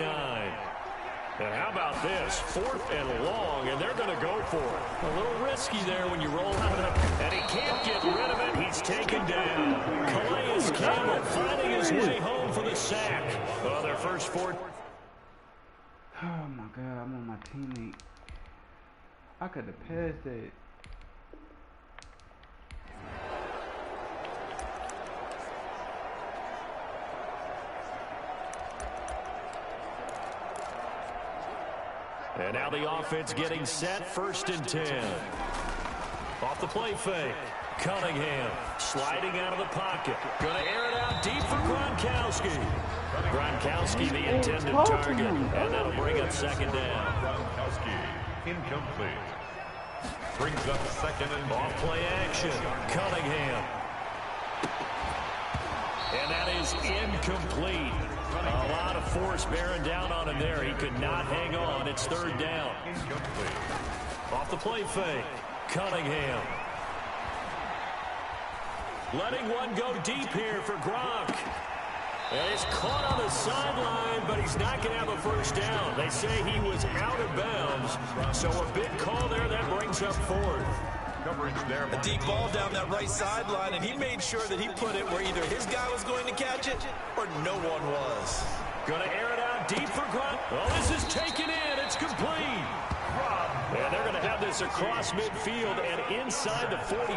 And how about this? 4th and long, and they're going to go for it. A little risky there when you roll out of it. And he can't get rid of it. He's taken down. Calais Campbell finding his way home for the sack. Well, their first 4. Oh my God, I'm on my teammate. I could have passed that. And now the offense getting set, 1st and 10. Off the play fake. Cunningham sliding out of the pocket. Going to air it out deep for Gronkowski. Gronkowski the intended target. And that'll bring up 2nd down. Gronkowski incomplete. Brings up 2nd and 10. Off play action. Cunningham. And that is incomplete. A lot of force bearing down on him there. He could not hang on. It's 3rd down. Incomplete. Off the play fake. Cunningham. Letting one go deep here for Gronk. And it's caught on the sideline, but he's not going to have a 1st down. They say he was out of bounds. So a big call there that brings up 4th. Coverage there. A deep ball down that right sideline, and he made sure that he put it where either his guy was going to catch it or no one was. Going to air it out deep for Grunt. Well, this is taken in. It's complete. And they're going to have this across midfield and inside the 45.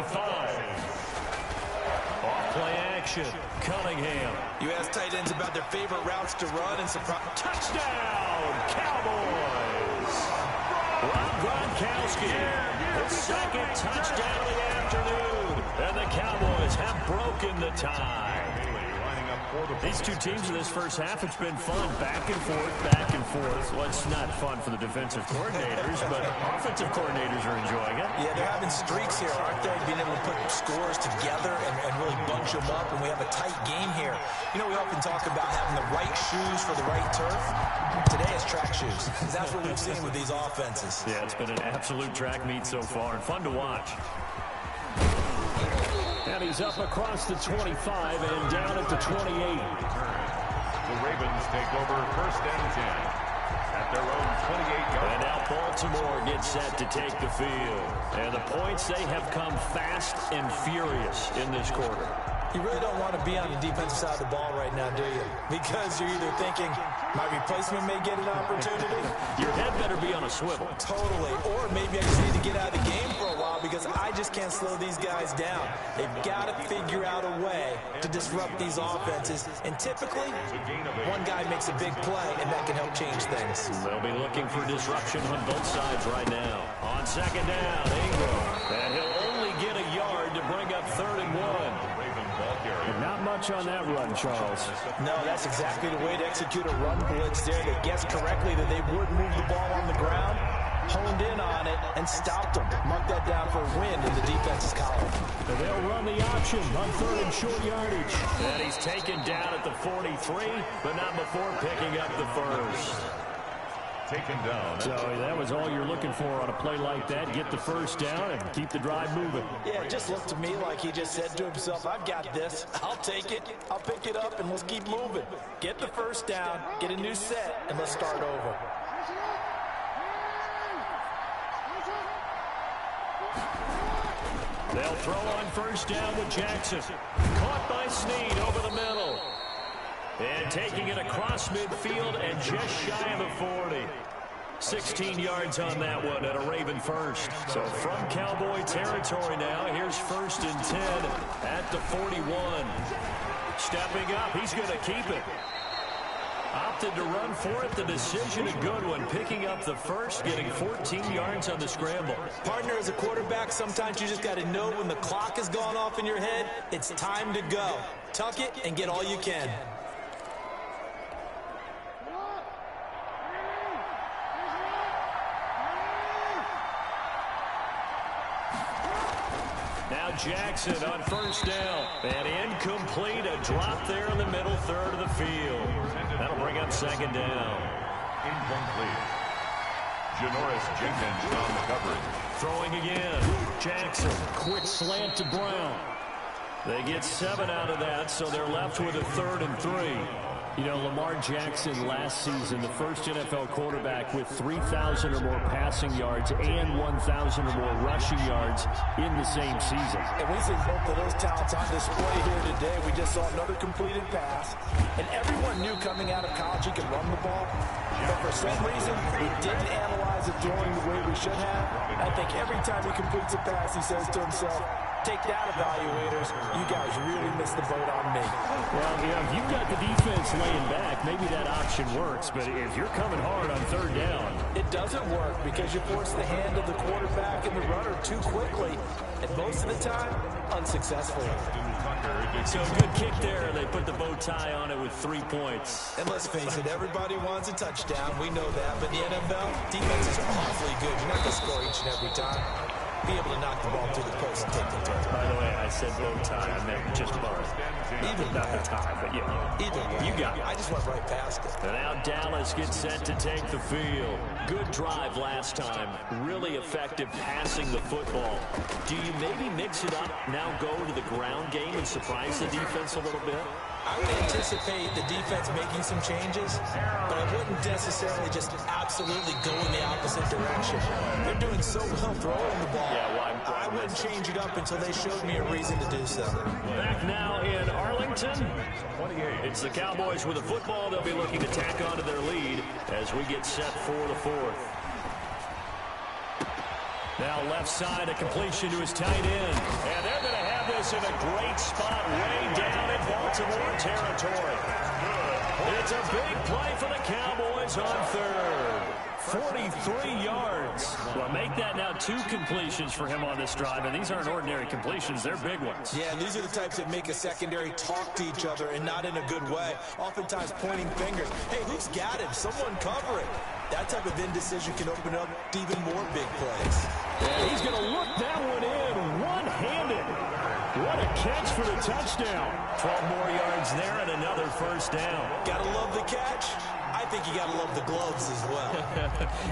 Off play action. Cunningham. You ask tight ends about their favorite routes to run and surprise. Touchdown, Cowboys. Rob Gronkowski. The 2nd touchdown of the afternoon. And the Cowboys have broken the tie. Lining up These two teams in this first half, it's been fun. Back and forth, back and forth. Well, it's not fun for the defensive coordinators, but offensive coordinators are enjoying it. Yeah, they're having streaks here, aren't they? Being able to put scores together and really bunch them up, and we have a tight game here. You know, we often talk about having the right shoes for the right turf. Today it's track shoes. That's what we've seen with these offenses. Yeah, it's been an absolute track meet so far, and fun to watch. And he's up across the 25 and down at the 28. The Ravens take over first and 10 at their own 28-yard. And now Baltimore gets set to take the field. And the points, they have come fast and furious in this quarter. You really don't want to be on the defensive side of the ball right now, do you? Because you're either thinking, my replacement may get an opportunity. Your head better be on a swivel. Totally. Or maybe I just need to get out of the game for a while because I just can't slow these guys down. They've got to figure out a way to disrupt these offenses. And typically, one guy makes a big play, and that can help change things. They'll be looking for disruption on both sides right now. On second down, Ingram. And he'll only get a yard to bring up 3rd and 1. Not much on that run, Charles. No, that's exactly the way to execute a run blitz there. They guessed correctly that they would move the ball on the ground, honed in on it, and stopped them. Mark that down for a win in the defense's column. And they'll run the option on 3rd and short yardage. And he's taken down at the 43, but not before picking up the first. Taken down. So that was all you're looking for on a play like that. Get the first down and keep the drive moving. Yeah, it just looked to me like he just said to himself, I've got this. I'll take it. I'll pick it up, and let's keep moving. Get the first down, get a new set, and let's start over. They'll throw on first down with Jackson. Caught by Snead over the middle. And taking it across midfield and just shy of the 40. 16 yards on that one at a Raven first. So from Cowboy territory now, here's 1st and 10 at the 41. Stepping up, he's going to keep it. Opted to run for it. The decision a good one. Picking up the first, getting 14 yards on the scramble. Partner, as a quarterback, sometimes you just got to know when the clock has gone off in your head, it's time to go. Tuck it and get all you can. Now Jackson on first down. And incomplete. A drop there in the middle 3rd of the field. That'll bring up 2nd down. Incomplete. Janoris Jenkins on the coverage. Throwing again. Jackson. Quick slant to Brown. They get 7 out of that, so they're left with a 3rd and 3. You know, Lamar Jackson last season, the first NFL quarterback with 3,000 or more passing yards and 1,000 or more rushing yards in the same season. And we've seen both of those talents on display here today. We just saw another completed pass. And everyone knew coming out of college he could run the ball. But for some reason, we didn't analyze the throwing the way we should have. I think every time he completes a pass, he says to himself, take that, evaluators. You guys really missed the boat on me. Well, yeah, if you've got the defense laying back, maybe that option works. But if you're coming hard on 3rd down, it doesn't work because you force the hand of the quarterback and the runner too quickly. And most of the time, unsuccessfully. So good kick there. They put the bow tie on it with 3 points. And let's face it, everybody wants a touchdown. We know that. But in the NFL, defense is awfully good. You're not going to score each and every time. Be able to knock the ball through the post and take the turn. By the way, I said bow tie. I meant just bow. Even not the tie, but yeah. Either you got it. I just went right past it. And now Dallas gets set to take the field. Good drive last time. Really effective passing the football. Do you maybe mix it up, now go to the ground game and surprise the defense a little bit? I would anticipate the defense making some changes, but I wouldn't necessarily just absolutely go in the opposite direction. They're doing so well throwing the ball. Yeah, well, I wouldn't change it up until they showed me a reason to do so. Back now in Arlington, it's the Cowboys with the football. They'll be looking to tack onto their lead as we get set for the 4th. Now left side, a completion to his tight end. And they're going to have this in a great spot way down in Baltimore territory. It's a big play for the Cowboys on 3rd. 43 yards. Well, make that now 2 completions for him on this drive, and these aren't ordinary completions. They're big ones. Yeah, these are the types that make a secondary talk to each other and not in a good way. Oftentimes pointing fingers. Hey, who's got him? Someone cover it. That type of indecision can open up to even more big plays. Yeah, he's going to look that one in one-handed. What a catch for the touchdown. 12 more yards there and another first down. Gotta love the catch. I think you gotta love the gloves as well.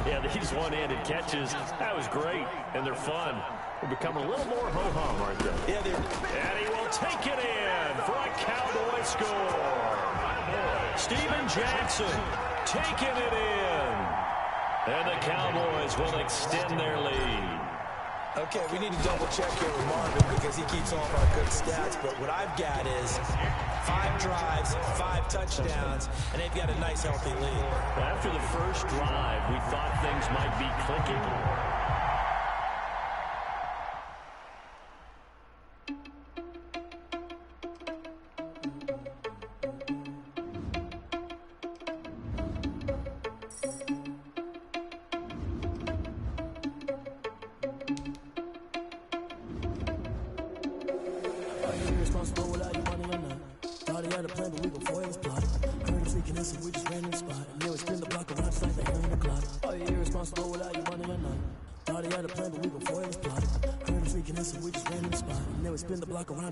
Yeah, these one-handed catches, that was great, and they're fun. They're becoming a little more ho-hum, aren't they? Yeah, they're... And he will take it in for a Cowboy score. Steven Jackson taking it in. And the Cowboys will extend their lead. Okay, we need to double-check here with Marvin because he keeps all of our good stats, but what I've got is 5 drives, 5 touchdowns, and they've got a nice, healthy lead. After the first drive, we thought things might be clicking.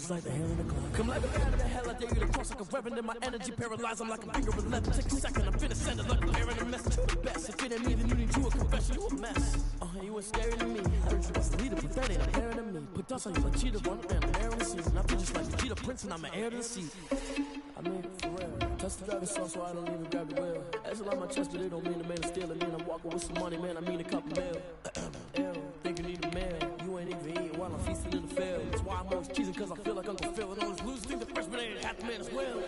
Like the hair in the clock. Come like a bat in the hell, I dare you to cross like a reverend in my energy paralyzed. I'm like a finger with leather. Take a second, I'm finna send it like a bear in a message. You the best. If it ain't me, then you need to a confession. You a mess. You was scary to me. I heard you was the leader, but that ain't a hair to me. Put dust on you like cheetah, run around the air in the season. I feel just like the cheetah prince, and I'm an heir to the seat. I mean, for real. Touch the driver's sauce, so I don't even grab the wheel. That's a lot on my chest, but it don't mean the man is stealing. Man, I'm walking with some money, man. I mean a couple mil. Think you need a man. You ain't even eating while I'm feasting in the field. That's why I'm always cheesing, cause I feel like Uncle Phil. And all those losers think the freshman ain't half the man as well.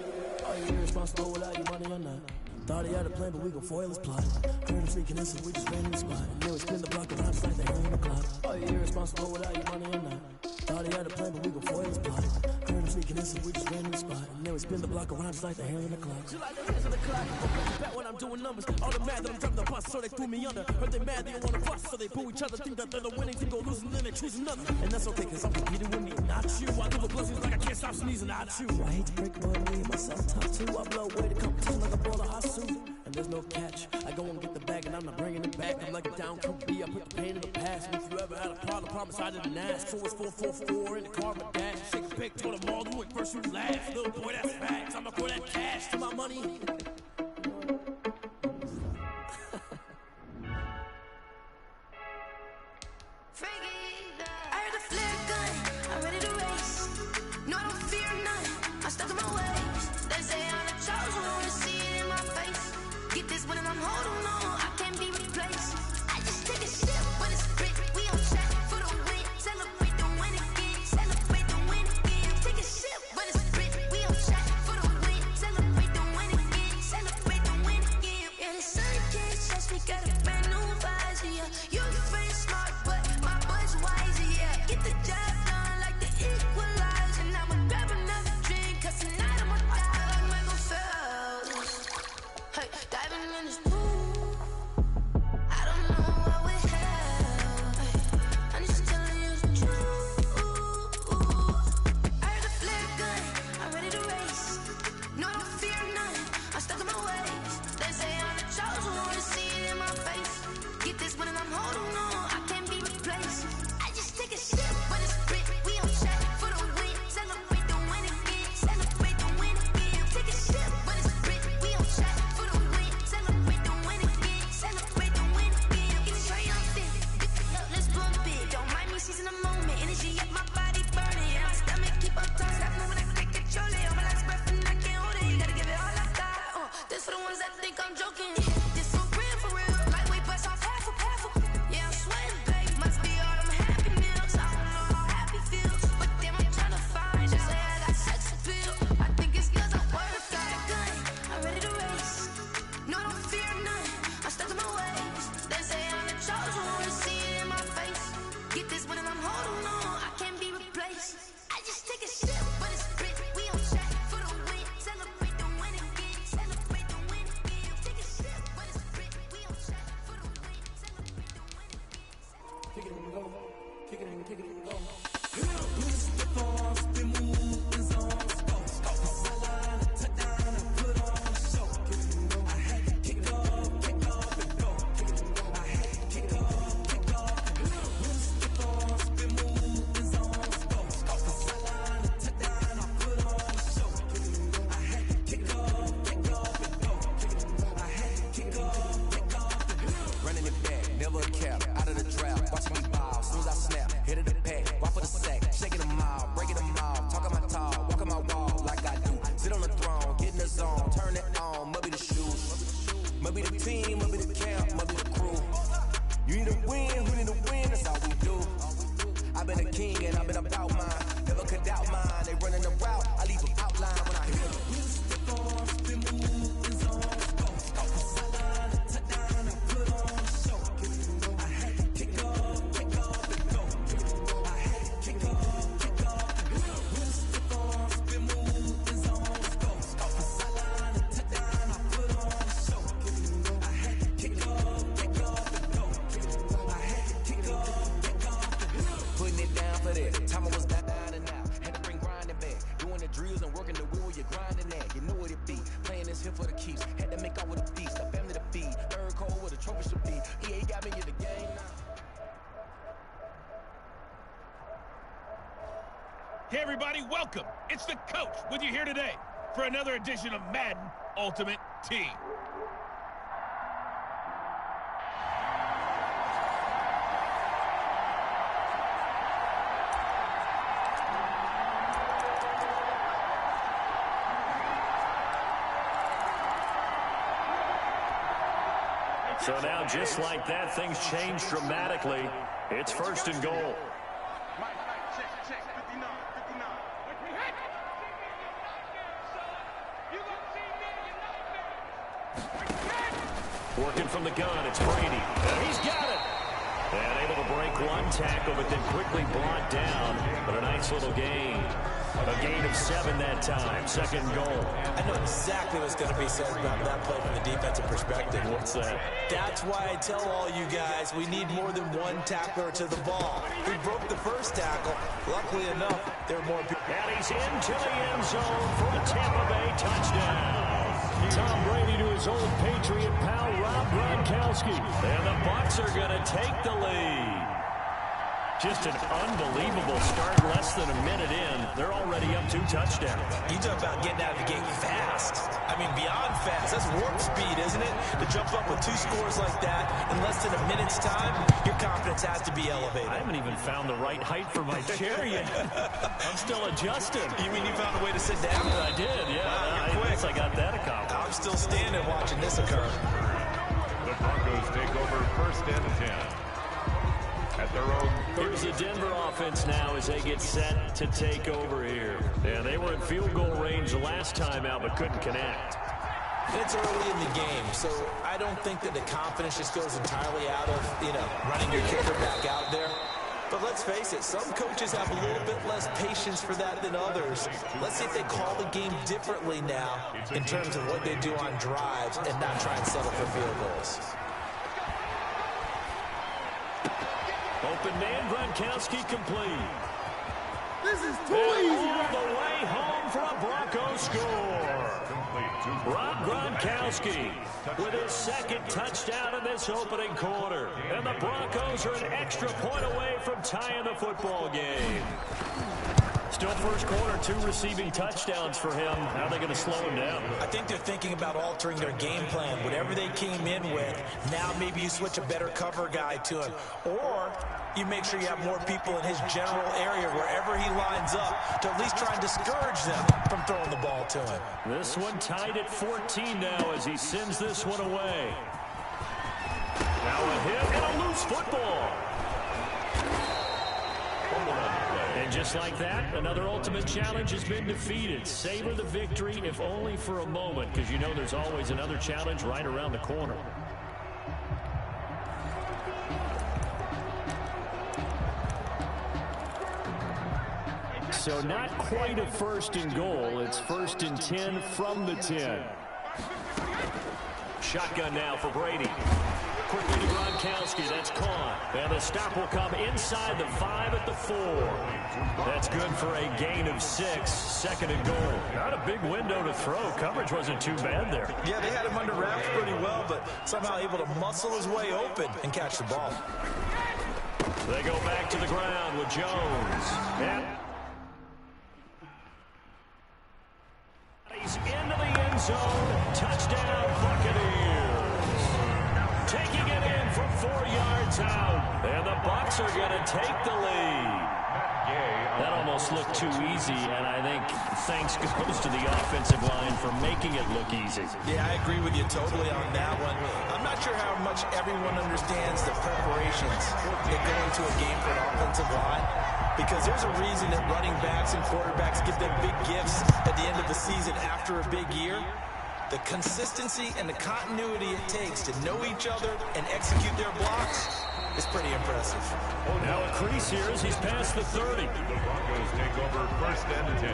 Are you irresponsible without your money or not? Thought he had a plan, but we gon' foil his plot. Heard him sneaking in, so we just ran in the spot. And then we spin the block around just like the hell in the clock. Are you irresponsible without your money or not? Thought he had a plan, but we gon' foil his plot. Heard him sneaking in, so we just ran in the spot. And then we spin the block around just like the hell in the clock. You like the hands of the clock. Bet when I'm doing numbers. All the mad that I'm driving the bus, so they threw me under. Heard they mad, they don't wanna bust, so they boo each other. Think that they're the winning to go losing, then they choose another. And that's okay, cause I'm competing with me, not you. I do the blessings like I can't stop sneezing, not you. I hate to break it, but me and myself top 2. I blow away the competition like a ball of hot soup. And there's no catch. I go and get the bag and I'm not bringing it back. I'm like a down QB. I put the pain in the past. And if you ever had a problem, promise I didn't ask. So it's 444 in the car with dash. Shake a pick, told them all, do it first, you last. Little boy, that's facts. I'ma pour that cash to my money. I heard a flare gun, I'm ready to race. No, I don't fear none, I'm stuck in my ways. They say I'm the chosen one, to see it in my face. Get this one and I'm holding on, I can't be replaced. I just take a sip when it's split, we on track for the win. Celebrate the win again, celebrate the win again. Take a sip when it's split, we on track for the win. Celebrate the win again, celebrate the win again. Yeah, the sun can't touch me, got a brand new visor, yeah. You very smart, but my boy's wiser, yeah. Get the job done like the equalizer. Now I'ma grab another drink, cause tonight I'ma die like Michael Phelps. Hey, diving in this pool, I don't know what we have. Hey, I'm just telling you the truth. I heard a flare gun, I'm ready to race. No, I don't fear none, I'm stuck in my ways. They say I'm the chosen one, to see it in my face. Get this one and I'm holding on, I can't be replaced. I just take a sip when it's split, we on track for the win. Celebrate the win again, celebrate the win again. Take a sip when it's split, we on track for the win. Celebrate the win again, celebrate the win again. It's triumphant, let's bump it. Don't mind me seizing the moment, energy at my body burning. My stomach keep on turning, stop moving, I can't control it. On my last breath and I can't hold it. You gotta give it all I got. This for the ones that think I'm joking. This so real for real. Lightweight bust off half a half. Yeah, I'm sweating, babe. Must be all them happy meals. I don't know how happy feels, but damn, I'm trying to find. Just say I got sex appeal. I think it's cause I'm worth it. Got a gun, I'm ready to race. No, I don't fear none, I'm stuck in my ways. They say I'm the chosen one, to see it in my face. Get this one and I'm holding on, I can't be replaced. go. Kick it and go. Twist the ball, spin, move, and zones, go. Sideline, touchdown, I put on a show. I had to kick off and go. I had to kick off and go. Twist the ball, spin, move, and zones, go. Sideline, touchdown, I put on a show. I had to kick off and go. I had to kick off and go. Running it back, never a cap, out of the draft, watching me ball, soon as I snap, hit of the pack, walk for the sack, shaking them all, breaking them all, talking my tall, walking my wall like I do, sit on the throne, get in the zone, turn it on, maybe the shoes, maybe the team, maybe the camp, maybe the crew, you need to win, we need to win, that's all we do, I've been a king and I've been about mine, never could doubt mine, they running the route, I leave them outline when I hit them. Hey everybody, welcome. It's the coach with you here today for another edition of Madden Ultimate Team. So now, just like that, things change dramatically. It's first and goal. Working from the gun, it's Brady. He's got it. And able to break one tackle, but then quickly brought down. But a nice little gain. A gain of 7 that time. Second goal. I know exactly what's going to be said about that play from the defensive perspective. What's that? That's why I tell all you guys we need more than one tackler to the ball. We broke the first tackle. Luckily enough, there are more people. And he's into the end zone for a Tampa Bay touchdown. Tom Brady to his old Patriot pal, Rob Gronkowski. And the Bucs are going to take the lead. Just an unbelievable start, less than a minute in. They're already up 2 touchdowns. You talk about getting out of the gate fast. I mean, beyond fast. That's warp speed, isn't it? To jump up with 2 scores like that in less than a minute's time, your confidence has to be elevated. I haven't even found the right height for my chair yet. I'm still adjusting. You mean you found a way to sit down? I did, yeah. Wow, I guess I got that accomplished. I'm still standing watching this occur. The Broncos take over first and 10. At their own 30. Here's the Denver offense now as they get set to take over here. Yeah, they were in field goal range the last time out, but couldn't connect. It's early in the game, so I don't think that the confidence just goes entirely out of, running your kicker back out there. But let's face it, some coaches have a little bit less patience for that than others. Let's see if they call the game differently now in terms of what they do on drives and not try and settle for field goals. Open man, Gronkowski complete. This is too easy. All the way home for a Broncos score. Rob Gronkowski with his second touchdown in this opening quarter. And the Broncos are an extra point away from tying the football game. Still first quarter, 2 receiving touchdowns for him. How are they going to slow him down? I think they're thinking about altering their game plan. Whatever they came in with, now maybe you switch a better cover guy to him. Or you make sure you have more people in his general area wherever he lines up to at least try and discourage them from throwing the ball to him. This one tied at 14 now as he sends this one away. Now a hit and a loose football. And just like that, another ultimate challenge has been defeated. Savor the victory, if only for a moment, because you know there's always another challenge right around the corner. So not quite a first and goal. It's first and 10 from the 10. Shotgun now for Brady. quickly to Gronkowski. That's caught. And the stop will come inside the 5 at the 4. That's good for a gain of 6. Second and goal. Not a big window to throw. Coverage wasn't too bad there. Yeah, they had him under wraps pretty well, but somehow able to muscle his way open and catch the ball. They go back to the ground with Jones. And he's into the end zone. Touchdown, Buccaneers. Taking it in from 4 yards out. And the Bucs are going to take the lead. That almost looked too easy, and I think thanks goes to the offensive line for making it look easy. Yeah, I agree with you totally on that one. I'm not sure how much everyone understands the preparations that go into a game for an offensive line, because there's a reason that running backs and quarterbacks give them big gifts at the end of the season after a big year. The consistency and the continuity it takes to know each other and execute their blocks is pretty impressive. Now a crease here as he's past the 30. The Broncos take over first and 10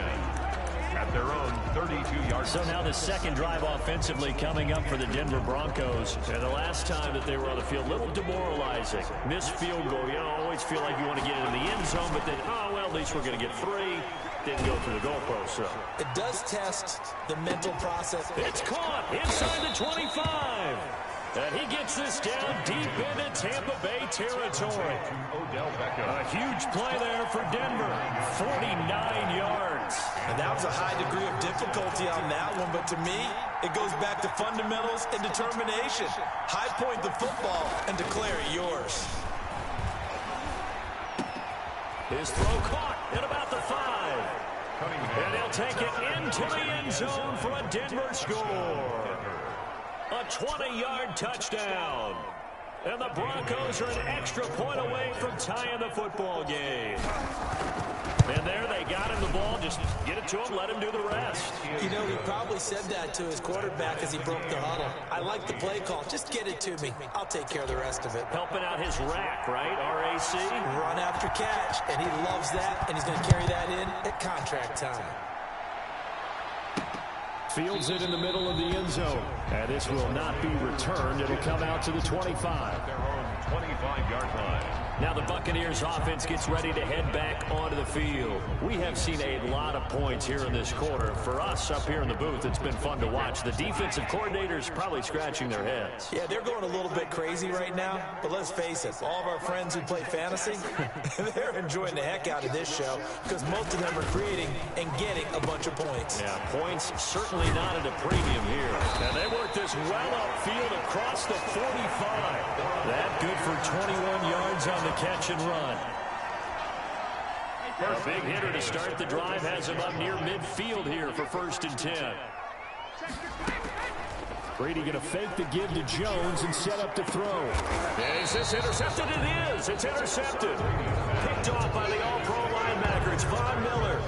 at their own 32-yard. So now the second drive offensively coming up for the Denver Broncos. And the last time that they were on the field, a little demoralizing. Missed field goal. You always feel like you want to get into the end zone, but then, oh, well, at least we're going to get 3. Didn't go through the goalpost, so. It does test the mental process. It's caught inside the 25. And he gets this down deep into Tampa Bay territory. A huge play there for Denver. 49 yards. And that was a high degree of difficulty on that one, but to me, it goes back to fundamentals and determination. High point the football and declare it yours. His throw caught at about the 5. And they'll take it into the end zone for a Denver score. A 20-yard touchdown. And the Broncos are an extra point away from tying the football game. And there they got him the ball. Just get it to him, let him do the rest. You know, he probably said that to his quarterback as he broke the huddle. I like the play call. Just get it to me. I'll take care of the rest of it. Helping out his rack, right? R-A-C? Run after catch. And he loves that, and he's going to carry that in at contract time. Fields it in the middle of the end zone. And this will not be returned. It'll come out to the 25. Their own 25-yard line. Now the Buccaneers offense gets ready to head back onto the field. We have seen a lot of points here in this quarter. For us up here in the booth, it's been fun to watch. The defensive coordinators probably scratching their heads. Yeah, they're going a little bit crazy right now, but let's face it, all of our friends who play fantasy, they're enjoying the heck out of this show because most of them are creating and getting a bunch of points. Yeah, points certainly not at a premium here. And they work this well upfield across the 45. That good for 21 yards on the catch and run. A big hitter to start the drive has him up near midfield here for first and 10. Brady going to fake the give to Jones and set up to throw. Is this intercepted? It is. It's intercepted. Picked off by the all-pro linebacker. It's Von Miller.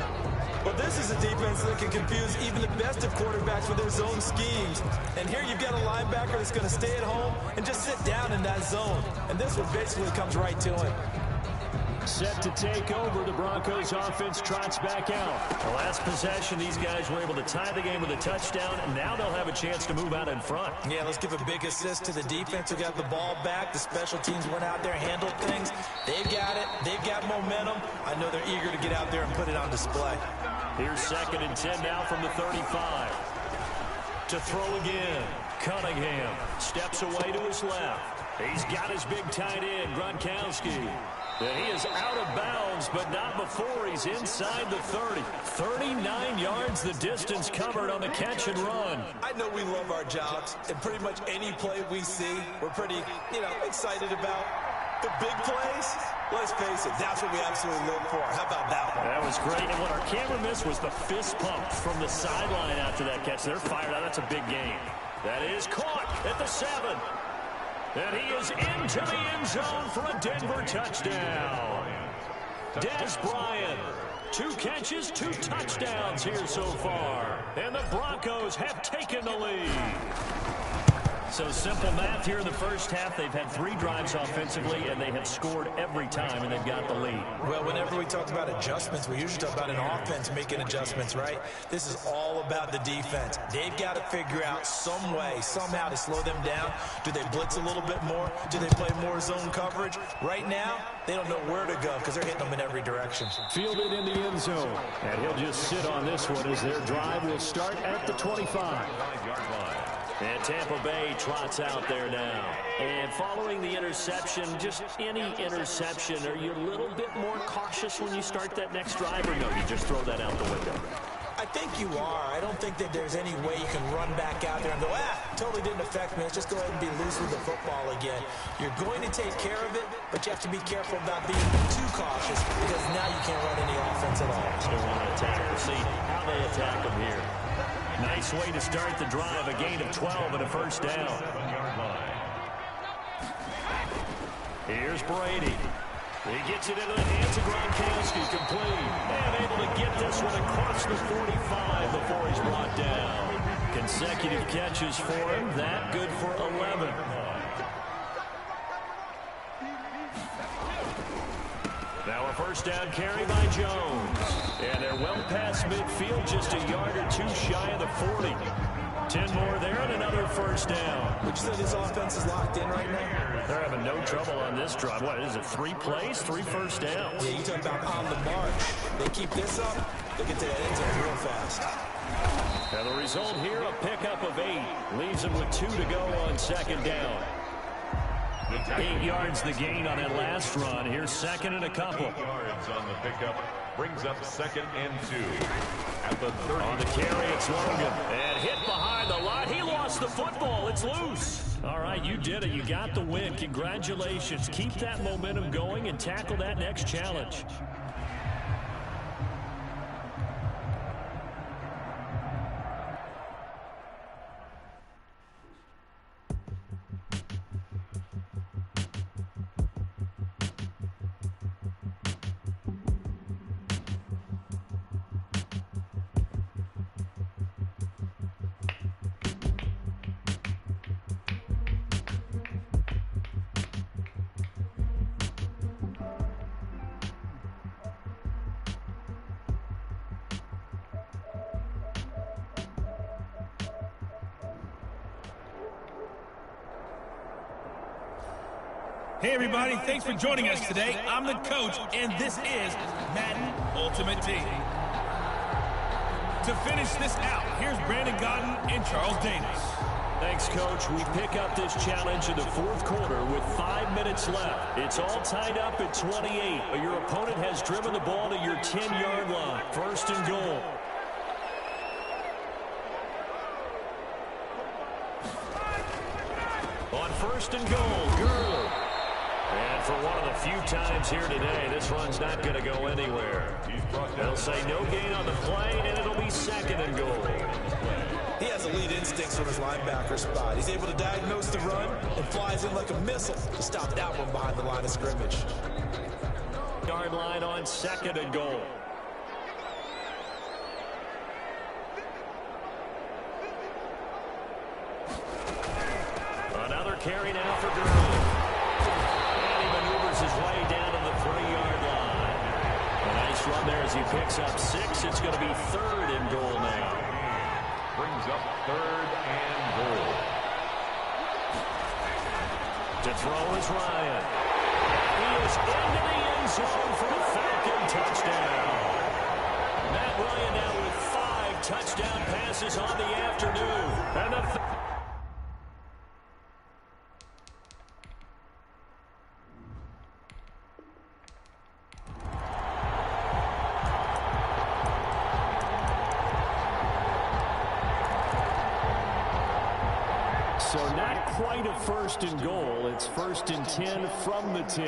But this is a defense that can confuse even the best of quarterbacks with their zone schemes. And here you've got a linebacker that's going to stay at home and just sit down in that zone. And this one basically comes right to him. Set to take over. The Broncos offense trots back out. The last possession, these guys were able to tie the game with a touchdown, and now they'll have a chance to move out in front. Yeah, let's give a big assist to the defense who got the ball back. The special teams went out there, handled things. They've got it. They've got momentum. I know they're eager to get out there and put it on display. Here's second and 10 now from the 35. To throw again. Cunningham steps away to his left. He's got his big tight end, Gronkowski. And he is out of bounds, but not before he's inside the 30. 39 yards the distance covered on the catch and run. I know we love our jobs, and pretty much any play we see, we're pretty, excited about. The big plays, let's face it, that's what we absolutely live for. How about that one? That was great, and what our camera missed was the fist pump from the sideline after that catch. They're fired out. That's a big game. That is caught at the 7. And he is into the end zone for a Denver touchdown. Des Bryant, 2 catches, 2 touchdowns here so far. And the Broncos have taken the lead. So simple math here in the first half. They've had 3 drives offensively, and they have scored every time, and they've got the lead. Well, whenever we talk about adjustments, we usually talk about an offense making adjustments, right? This is all about the defense. They've got to figure out some way, somehow to slow them down. Do they blitz a little bit more? Do they play more zone coverage? Right now, they don't know where to go because they're hitting them in every direction. Fielded in the end zone. And he'll just sit on this one as their drive will start at the 25. And Tampa Bay trots out there now. And following the interception, just any interception, are you a little bit more cautious when you start that next drive, or no, you just throw that out the window? I think you are. I don't think that there's any way you can run back out there and go, totally didn't affect me. Let's just go ahead and be loose with the football again. You're going to take care of it, but you have to be careful about being too cautious because now you can't run any offense at all. Still want to attack. We'll see how they attack them here. Nice way to start the drive, a gain of 12 and a first down. Here's Brady. He gets it into the hands of Gronkowski, complete. And able to get this one across the 45 before he's brought down. Consecutive catches for him. That good for 11. Now a first down carry by Jones. And they're well past midfield, just a yard or 2 shy of the 40. 10 more there and another first down. Would you say this offense is locked in right now? They're having no trouble on this drive. What is it, 3 plays, 3 first downs? Yeah, you talk about on the march. They keep this up, they get to the end zone real fast. And the result here, a pickup of 8. Leaves them with 2 to go on second down. 8 yards the gain on that last run. Here's second and a couple. 8 yards on the pickup. Brings up second and 2. At the 30. On the carry, it's Logan. And hit behind the line. He lost the football. It's loose. All right, you did it. You got the win. Congratulations. Keep that momentum going and tackle that next challenge. Hey everybody, thanks for joining us today. I'm the coach, and this is Madden Ultimate Team. To finish this out, here's Brandon Godden and Charles Davis. Thanks, Coach. We pick up this challenge in the 4th quarter with 5 minutes left. It's all tied up at 28, but your opponent has driven the ball to your 10-yard line. First and goal. On first and goal, Gurley. And for one of the few times here today, this run's not going to go anywhere. They'll say no gain on the play, and it'll be second and goal. He has elite instincts from his linebacker spot. He's able to diagnose the run and flies in like a missile to stop that one behind the line of scrimmage. Yard line on second and goal. Another carry now for Gurley. And he maneuvers his way down to the 3-yard line. A nice run there as he picks up 6. It's going to be third and goal now. Brings up third and goal. To throw is Ryan. He is into the end zone for the Falcon touchdown. Matt Ryan now with 5 touchdown passes on the afternoon. And the So not quite a first and goal. It's first and 10 from the 10.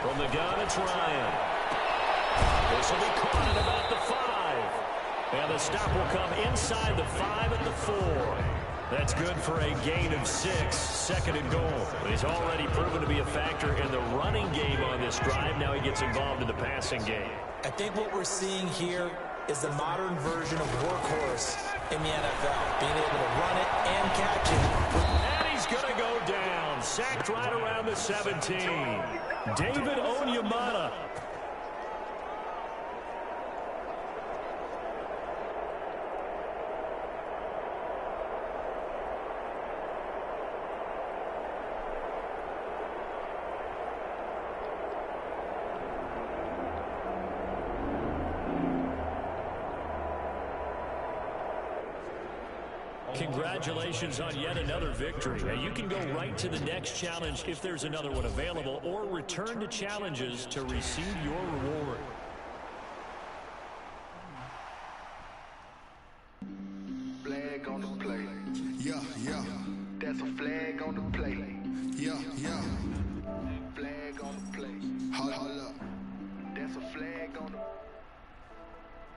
From the gun, it's Ryan. This will be caught at about the 5. And the stop will come inside the 5 at the 4. That's good for a gain of 6. Second and goal. But he's already proven to be a factor in the running game on this drive. Now he gets involved in the passing game. I think what we're seeing here is the modern version of workhorse in the NFL, being able to run it and catch it. And he's going to go down. Sacked right around the 17. David Onyemata. Congratulations on yet another victory. Now you can go right to the next challenge if there's another one available, or return to challenges to receive your reward. Flag on the play. Yeah, yeah. That's a flag on the play. Yeah, yeah.